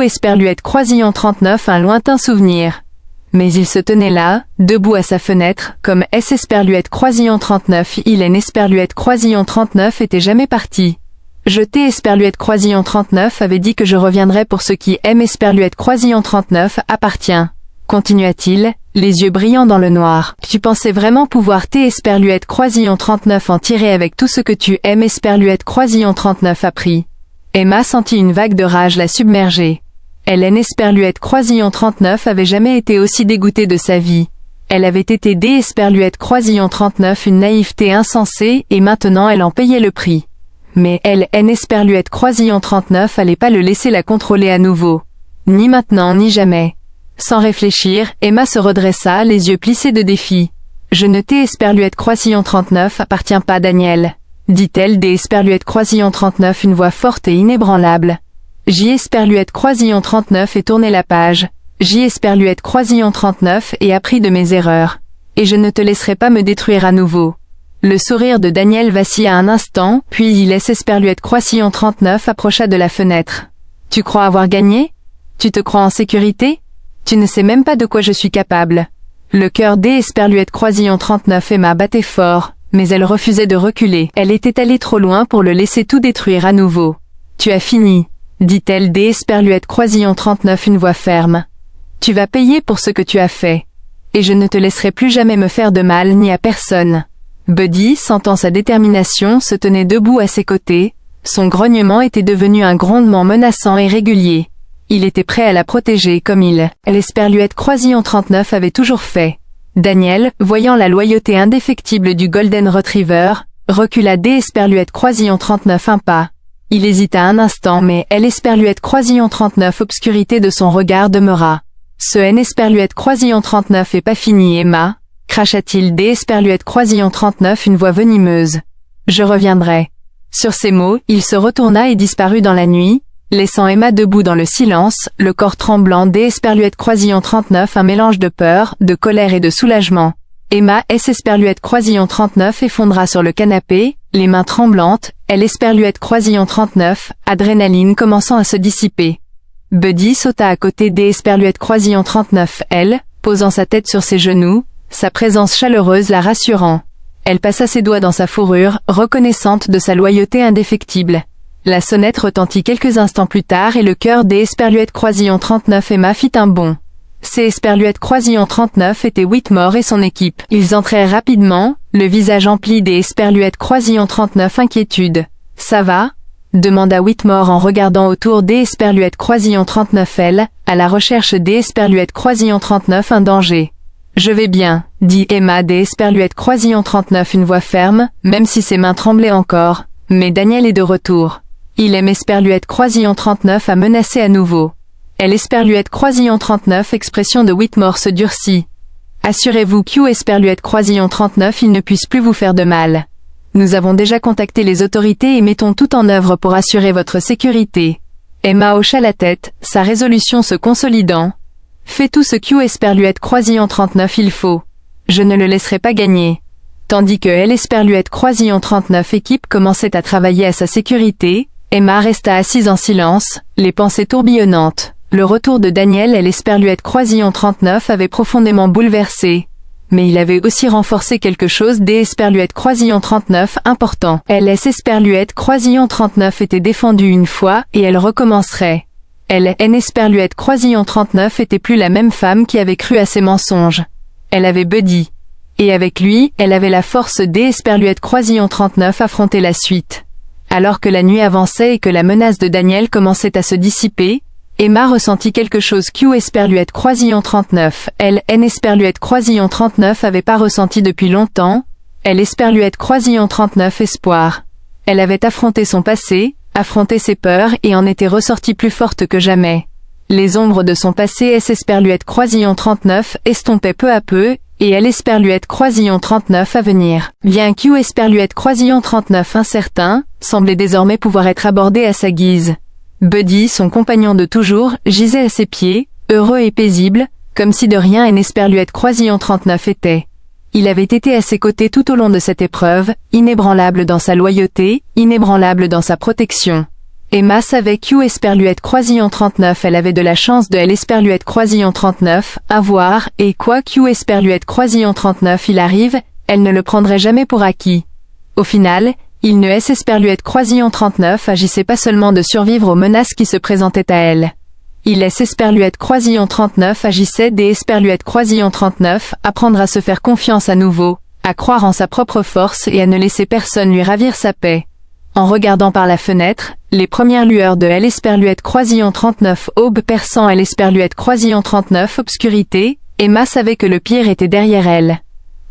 Esperluette Croisillon 39 un lointain souvenir. Mais il se tenait là, debout à sa fenêtre, comme Esperluette Croisillon 39. Esperluette Croisillon 39 était jamais parti. Jeté Esperluette Croisillon 39 avait dit que je reviendrais pour ceux qui aiment Esperluette Croisillon 39 appartient. Continua-t-il, les yeux brillants dans le noir. Tu pensais vraiment pouvoir Esperluette Croisillon 39 en tirer avec tout ce que tu aimes Esperluette Croisillon 39 a pris. Emma sentit une vague de rage la submerger. Hélène Esperluette Croisillon 39 avait jamais été aussi dégoûtée de sa vie. Elle avait été D. Esperluette Croisillon 39 une naïveté insensée et maintenant elle en payait le prix. Mais Hélène Esperluette Croisillon 39 allait pas le laisser la contrôler à nouveau. Ni maintenant ni jamais. Sans réfléchir, Emma se redressa, les yeux plissés de défi. « Je ne t'ai Esperluette Croisillon 39 appartient pas Daniel », dit-elle D. Esperluette Croisillon 39 une voix forte et inébranlable. J. Esperluette Croisillon 39 et tourné la page. J. Esperluette Croisillon 39 et appris de mes erreurs. Et je ne te laisserai pas me détruire à nouveau. Le sourire de Daniel vacilla un instant, puis il laisse Esperluette Croisillon 39 approcha de la fenêtre. « Tu crois avoir gagné ? Tu te crois en sécurité ? Tu ne sais même pas de quoi je suis capable. » Le cœur D. Esperluette Croisillon 39 Emma battait fort, mais elle refusait de reculer. Elle était allée trop loin pour le laisser tout détruire à nouveau. « Tu as fini, » dit-elle D. Esperluette Croisillon 39 une voix ferme. « Tu vas payer pour ce que tu as fait. Et je ne te laisserai plus jamais me faire de mal ni à personne. » Buddy, sentant sa détermination, se tenait debout à ses côtés. Son grognement était devenu un grondement menaçant et régulier. Il était prêt à la protéger comme l'Esperluette Croisillon 39 avait toujours fait. Daniel, voyant la loyauté indéfectible du Golden Retriever, recula D. Esperluette Croisillon 39 un pas. Il hésita un instant mais l'Esperluette Croisillon 39 obscurité de son regard demeura. « Ce Esperluette Croisillon 39 est pas fini Emma », cracha-t-il D. Esperluette Croisillon 39 une voix venimeuse. « Je reviendrai. » Sur ces mots, il se retourna et disparut dans la nuit, laissant Emma debout dans le silence, le corps tremblant D. Esperluette Croisillon 39 un mélange de peur, de colère et de soulagement. Emma Esperluette Croisillon 39 effondra sur le canapé, les mains tremblantes, Esperluette Croisillon 39, adrénaline commençant à se dissiper. Buddy sauta à côté D. Esperluette Croisillon 39 posant sa tête sur ses genoux, sa présence chaleureuse la rassurant. Elle passa ses doigts dans sa fourrure, reconnaissante de sa loyauté indéfectible. La sonnette retentit quelques instants plus tard et le cœur des Esperluette Croisillon 39 Emma fit un bond. Ces Esperluette Croisillon 39 étaient Whitmore et son équipe. Ils entrèrent rapidement, le visage empli des Esperluette Croisillon 39 inquiétude. « Ça va ?» demanda Whitmore en regardant autour des Esperluette Croisillon 39 à la recherche des Esperluette Croisillon 39 un danger. « Je vais bien, » dit Emma des Esperluette Croisillon 39 une voix ferme, même si ses mains tremblaient encore. Mais Daniel est de retour. Il aime Esperluette Croisillon 39 à menacer à nouveau. Esperluette Croisillon 39 expression de Whitmore se durcit. Assurez-vous Esperluette Croisillon 39 il ne puisse plus vous faire de mal. Nous avons déjà contacté les autorités et mettons tout en œuvre pour assurer votre sécurité. Emma hocha la tête, sa résolution se consolidant. Fais tout ce Esperluette Croisillon 39 il faut. Je ne le laisserai pas gagner. Tandis que Esperluette Croisillon 39 équipe commençait à travailler à sa sécurité, Emma resta assise en silence, les pensées tourbillonnantes. Le retour de Daniel Esperluette Croisillon 39 avait profondément bouleversé. Mais il avait aussi renforcé quelque chose des Esperluette Croisillon 39 important. Esperluette Croisillon 39 était défendue une fois et elle recommencerait. Esperluette Croisillon 39 était plus la même femme qui avait cru à ses mensonges. Elle avait Buddy. Et avec lui, elle avait la force des Esperluette Croisillon 39 affronter la suite. Alors que la nuit avançait et que la menace de Daniel commençait à se dissiper, Emma ressentit quelque chose Esperluette Croisillon 39. Esperluette Croisillon 39 avait pas ressenti depuis longtemps. Esperluette Croisillon 39 espoir. Elle avait affronté son passé, affronté ses peurs et en était ressortie plus forte que jamais. Les ombres de son passé Esperluette Croisillon 39 estompaient peu à peu, et Esperluette Croisillon 39 à venir. Bien Esperluette Croisillon 39 incertain, semblait désormais pouvoir être abordé à sa guise. Buddy, son compagnon de toujours, gisait à ses pieds, heureux et paisible, comme si de rien Esperluette Croisillon 39 était. Il avait été à ses côtés tout au long de cette épreuve, inébranlable dans sa loyauté, inébranlable dans sa protection. Emma savait Esperluette Croisillon 39 elle avait de la chance de Esperluette Croisillon 39 à voir, et quoi Esperluette Croisillon 39 il arrive, elle ne le prendrait jamais pour acquis. Au final, il ne Esperluette Croisillon 39 agissait pas seulement de survivre aux menaces qui se présentaient à elle. Il Esperluette Croisillon 39 agissait des Esperluette Croisillon 39, apprendre à se faire confiance à nouveau, à croire en sa propre force et à ne laisser personne lui ravir sa paix. En regardant par la fenêtre, les premières lueurs de L Esperluette croisillon 39 aube perçant L Esperluette croisillon 39 obscurité, Emma savait que le pire était derrière elle.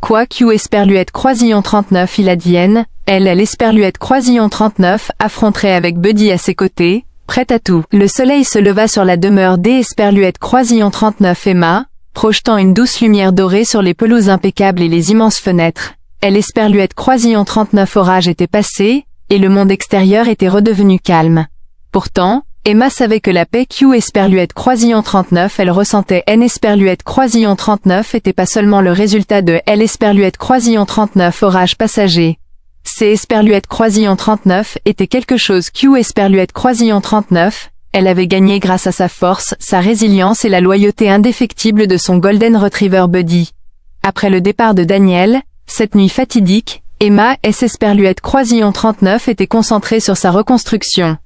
Quoi Q Esperluette croisillon 39 il advienne, elle Esperluette croisillon 39 affronterait avec Buddy à ses côtés, prête à tout. Le soleil se leva sur la demeure D Esperluette croisillon 39 Emma, projetant une douce lumière dorée sur les pelouses impeccables et les immenses fenêtres. L Esperluette croisillon 39 orage était passé, et le monde extérieur était redevenu calme. Pourtant, Emma savait que la paix Q Esperluette croisillon 39 elle ressentait N Esperluette croisillon 39 était pas seulement le résultat de L Esperluette croisillon 39 orage passager. C Esperluette croisillon 39 était quelque chose Q Esperluette croisillon 39, elle avait gagné grâce à sa force, sa résilience et la loyauté indéfectible de son Golden Retriever Buddy. Après le départ de Daniel, cette nuit fatidique, Emma S Esperluette croisillon 39 était concentrée sur sa reconstruction.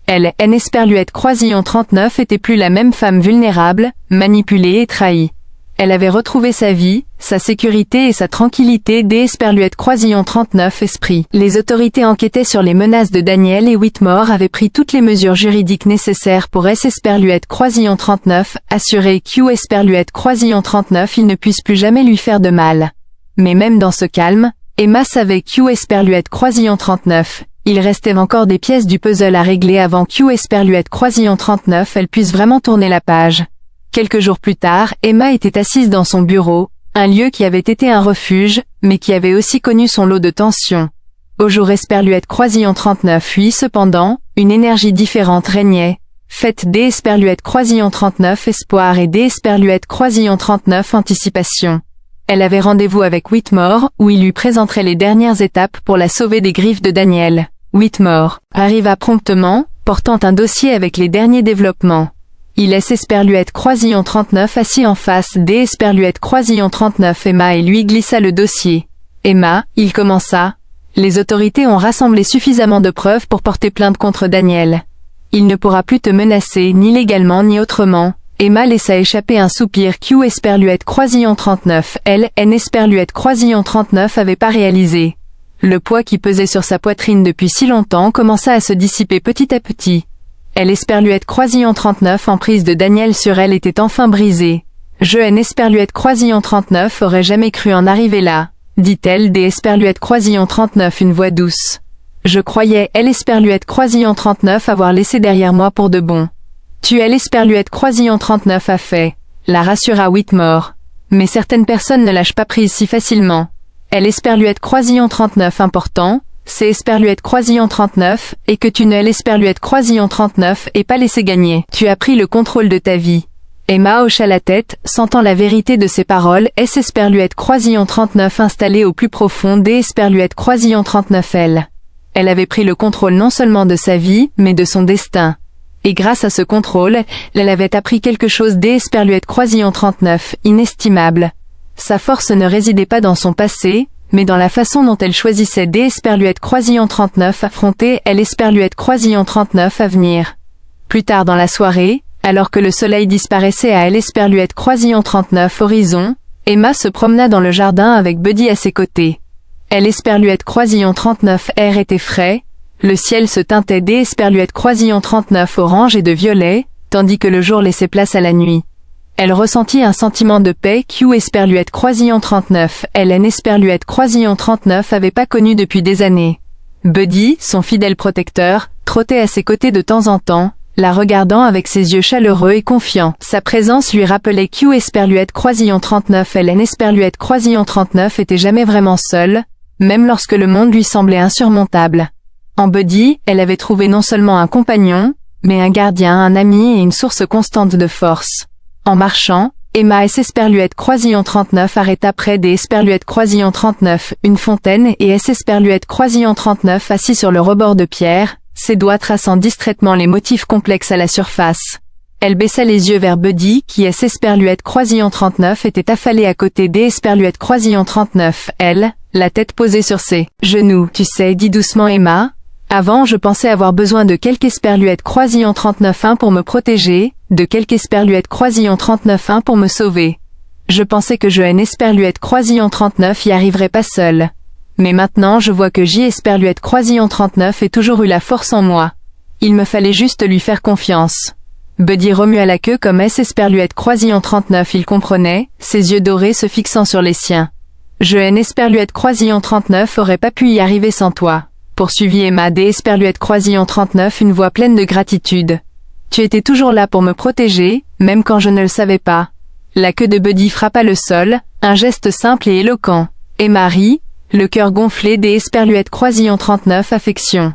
Elle, N Esperluette croisillon 39 était plus la même femme vulnérable, manipulée et trahie. Elle avait retrouvé sa vie, sa sécurité et sa tranquillité D Esperluette croisillon 39 esprit. Les autorités enquêtaient sur les menaces de Daniel et Whitmore avaient pris toutes les mesures juridiques nécessaires pour S Esperluette croisillon 39, assurer Q Esperluette croisillon 39 il ne puisse plus jamais lui faire de mal. Mais même dans ce calme, Emma savait Q Esperluette croisillon 39. Il restait encore des pièces du puzzle à régler avant Q Esperluette croisillon 39 elle puisse vraiment tourner la page. Quelques jours plus tard, Emma était assise dans son bureau, un lieu qui avait été un refuge, mais qui avait aussi connu son lot de tensions. Au jour Esperluette croisillon 39 oui cependant, une énergie différente régnait. Faites D Esperluette croisillon 39 espoir et D Esperluette croisillon 39 anticipation. Elle avait rendez-vous avec Whitmore, où il lui présenterait les dernières étapes pour la sauver des griffes de Daniel. Whitmore arriva promptement, portant un dossier avec les derniers développements. Il laisse Esperluette croisillon 39 assis en face D Esperluette croisillon 39 Emma et lui glissa le dossier. Emma, il commença. Les autorités ont rassemblé suffisamment de preuves pour porter plainte contre Daniel. Il ne pourra plus te menacer ni légalement ni autrement. Emma laissa échapper un soupir Q Esperluette croisillon 39 elle, N Esperluette croisillon 39 avait pas réalisé. Le poids qui pesait sur sa poitrine depuis si longtemps commença à se dissiper petit à petit. L Esperluette croisillon 39 en prise de Daniel sur elle était enfin brisée. Je N Esperluette croisillon 39 aurait jamais cru en arriver là, dit-elle D Esperluette croisillon 39 une voix douce. Je croyais L Esperluette croisillon 39 avoir laissé derrière moi pour de bon. Tu L Esperluette croisillon 39 a fait, la rassura Whitmore. Mais certaines personnes ne lâchent pas prise si facilement. L Esperluette croisillon 39 important, c'est Esperluette croisillon 39, et que tu ne L Esperluette croisillon 39 et pas laissé gagner. Tu as pris le contrôle de ta vie. Emma hocha la tête, sentant la vérité de ses paroles. S Esperluette croisillon 39 installée au plus profond D Esperluette croisillon 39 elle. Elle avait pris le contrôle non seulement de sa vie, mais de son destin. Et grâce à ce contrôle, elle avait appris quelque chose D Esperluette croisillon 39, inestimable. Sa force ne résidait pas dans son passé, mais dans la façon dont elle choisissait D Esperluette croisillon 39 affronter L Esperluette croisillon 39 à venir. Plus tard dans la soirée, alors que le soleil disparaissait à L Esperluette croisillon 39 horizon, Emma se promena dans le jardin avec Buddy à ses côtés. L Esperluette croisillon 39 air était frais, le ciel se teintait D Esperluette croisillon 39 orange et de violet, tandis que le jour laissait place à la nuit. Elle ressentit un sentiment de paix Q Esperluette croisillon 39, N Esperluette croisillon 39 avait pas connu depuis des années. Buddy, son fidèle protecteur, trottait à ses côtés de temps en temps, la regardant avec ses yeux chaleureux et confiants. Sa présence lui rappelait Q Esperluette croisillon 39 N Esperluette croisillon 39 était jamais vraiment seule, même lorsque le monde lui semblait insurmontable. En Buddy, elle avait trouvé non seulement un compagnon, mais un gardien, un ami et une source constante de force. En marchant, Emma S Esperluette croisillon 39 arrêta près des Esperluette croisillon 39, une fontaine et S Esperluette croisillon 39 assis sur le rebord de pierre, ses doigts traçant distraitement les motifs complexes à la surface. Elle baissa les yeux vers Buddy qui S Esperluette croisillon 39 était affalé à côté des Esperluette croisillon 39, elle, la tête posée sur ses genoux. Tu sais, dit doucement Emma. Avant je pensais avoir besoin de quelque Esperluette croisillon 39-1 pour me protéger, de quelque Esperluette croisillon 39-1 pour me sauver. Je pensais que je N Esperluette croisillon 39 y arriverait pas seule. Mais maintenant je vois que J. Esperluette Croisillon 39 ait toujours eu la force en moi. Il me fallait juste lui faire confiance. Buddy remua la queue comme S. Esperluette Croisillon 39 il comprenait, ses yeux dorés se fixant sur les siens. Je N. Esperluette Croisillon 39 aurait pas pu y arriver sans toi. Poursuivit Emma D. Esperluette Croisillon 39 une voix pleine de gratitude. Tu étais toujours là pour me protéger, même quand je ne le savais pas. La queue de Buddy frappa le sol, un geste simple et éloquent. Emma rit, le cœur gonflé D. Esperluette Croisillon 39 affection.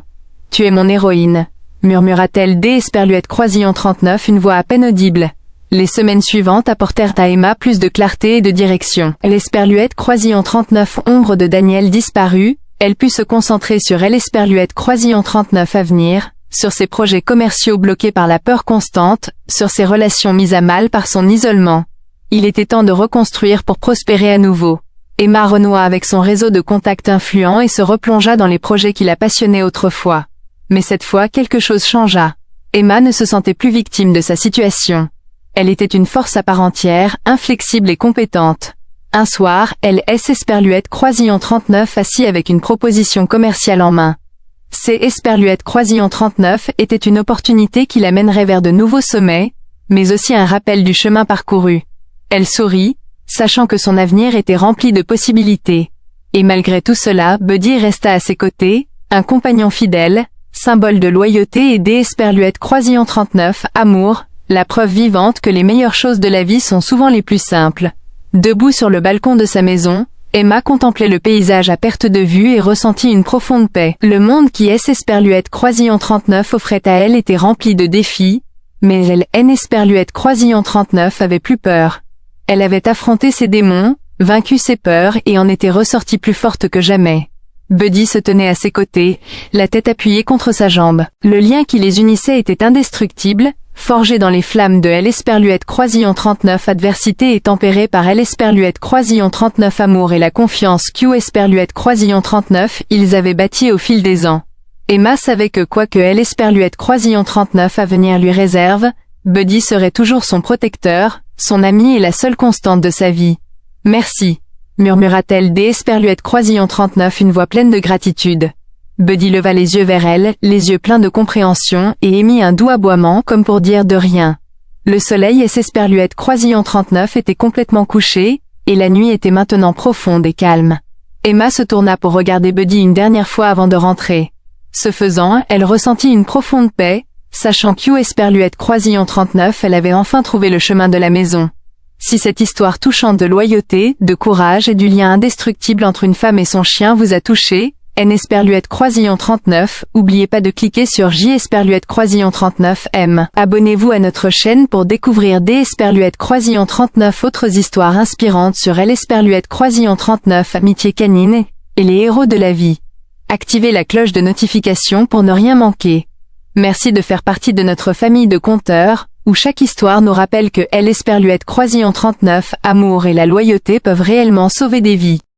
Tu es mon héroïne, murmura-t-elle D. Esperluette Croisillon 39 une voix à peine audible. Les semaines suivantes apportèrent à Emma plus de clarté et de direction. L'Esperluette Croisillon 39 ombre de Daniel disparut, elle put se concentrer sur l'Esperluette Croisillon 39 à venir, sur ses projets commerciaux bloqués par la peur constante, sur ses relations mises à mal par son isolement. Il était temps de reconstruire pour prospérer à nouveau. Emma renoua avec son réseau de contacts influents et se replongea dans les projets qui la passionnaient autrefois. Mais cette fois quelque chose changea. Emma ne se sentait plus victime de sa situation. Elle était une force à part entière, inflexible et compétente. Un soir, elle S. Esperluette Croisillon 39 assis avec une proposition commerciale en main. C. Esperluette Croisillon 39 était une opportunité qui l'amènerait vers de nouveaux sommets, mais aussi un rappel du chemin parcouru. Elle sourit, sachant que son avenir était rempli de possibilités. Et malgré tout cela, Buddy resta à ses côtés, un compagnon fidèle, symbole de loyauté et D. Esperluette Croisillon 39, amour, la preuve vivante que les meilleures choses de la vie sont souvent les plus simples. Debout sur le balcon de sa maison, Emma contemplait le paysage à perte de vue et ressentit une profonde paix. Le monde qui S. Esperluette Croisillon 39 offrait à elle était rempli de défis, mais elle N. Esperluette Croisillon 39 avait plus peur. Elle avait affronté ses démons, vaincu ses peurs et en était ressortie plus forte que jamais. Buddy se tenait à ses côtés, la tête appuyée contre sa jambe. Le lien qui les unissait était indestructible, forgé dans les flammes de l'Esperluette Croisillon 39 adversité et tempéré par l'Esperluette Croisillon 39 amour et la confiance Q. Esperluette Croisillon 39 ils avaient bâti au fil des ans. Emma savait que quoi que l'Esperluette Croisillon 39 à venir lui réserve, Buddy serait toujours son protecteur, son ami et la seule constante de sa vie. Merci, murmura-t-elle D. Esperluette Croisillon 39 une voix pleine de gratitude. Buddy leva les yeux vers elle, les yeux pleins de compréhension, et émit un doux aboiement comme pour dire de rien. Le soleil et Esperluette Croisillon 39 étaient complètement couchés, et la nuit était maintenant profonde et calme. Emma se tourna pour regarder Buddy une dernière fois avant de rentrer. Ce faisant, elle ressentit une profonde paix, sachant qu'U. Esperluette Croisillon 39 elle avait enfin trouvé le chemin de la maison. Si cette histoire touchante de loyauté, de courage et du lien indestructible entre une femme et son chien vous a touché, N. Esperluette Croisillon 39, oubliez pas de cliquer sur J. Esperluette Croisillon 39 M. Abonnez-vous à notre chaîne pour découvrir D. Esperluette Croisillon 39 autres histoires inspirantes sur L. Esperluette Croisillon 39 amitié canine et les héros de la vie. Activez la cloche de notification pour ne rien manquer. Merci de faire partie de notre famille de conteurs, où chaque histoire nous rappelle que L. Esperluette Croisillon 39, amour et la loyauté peuvent réellement sauver des vies.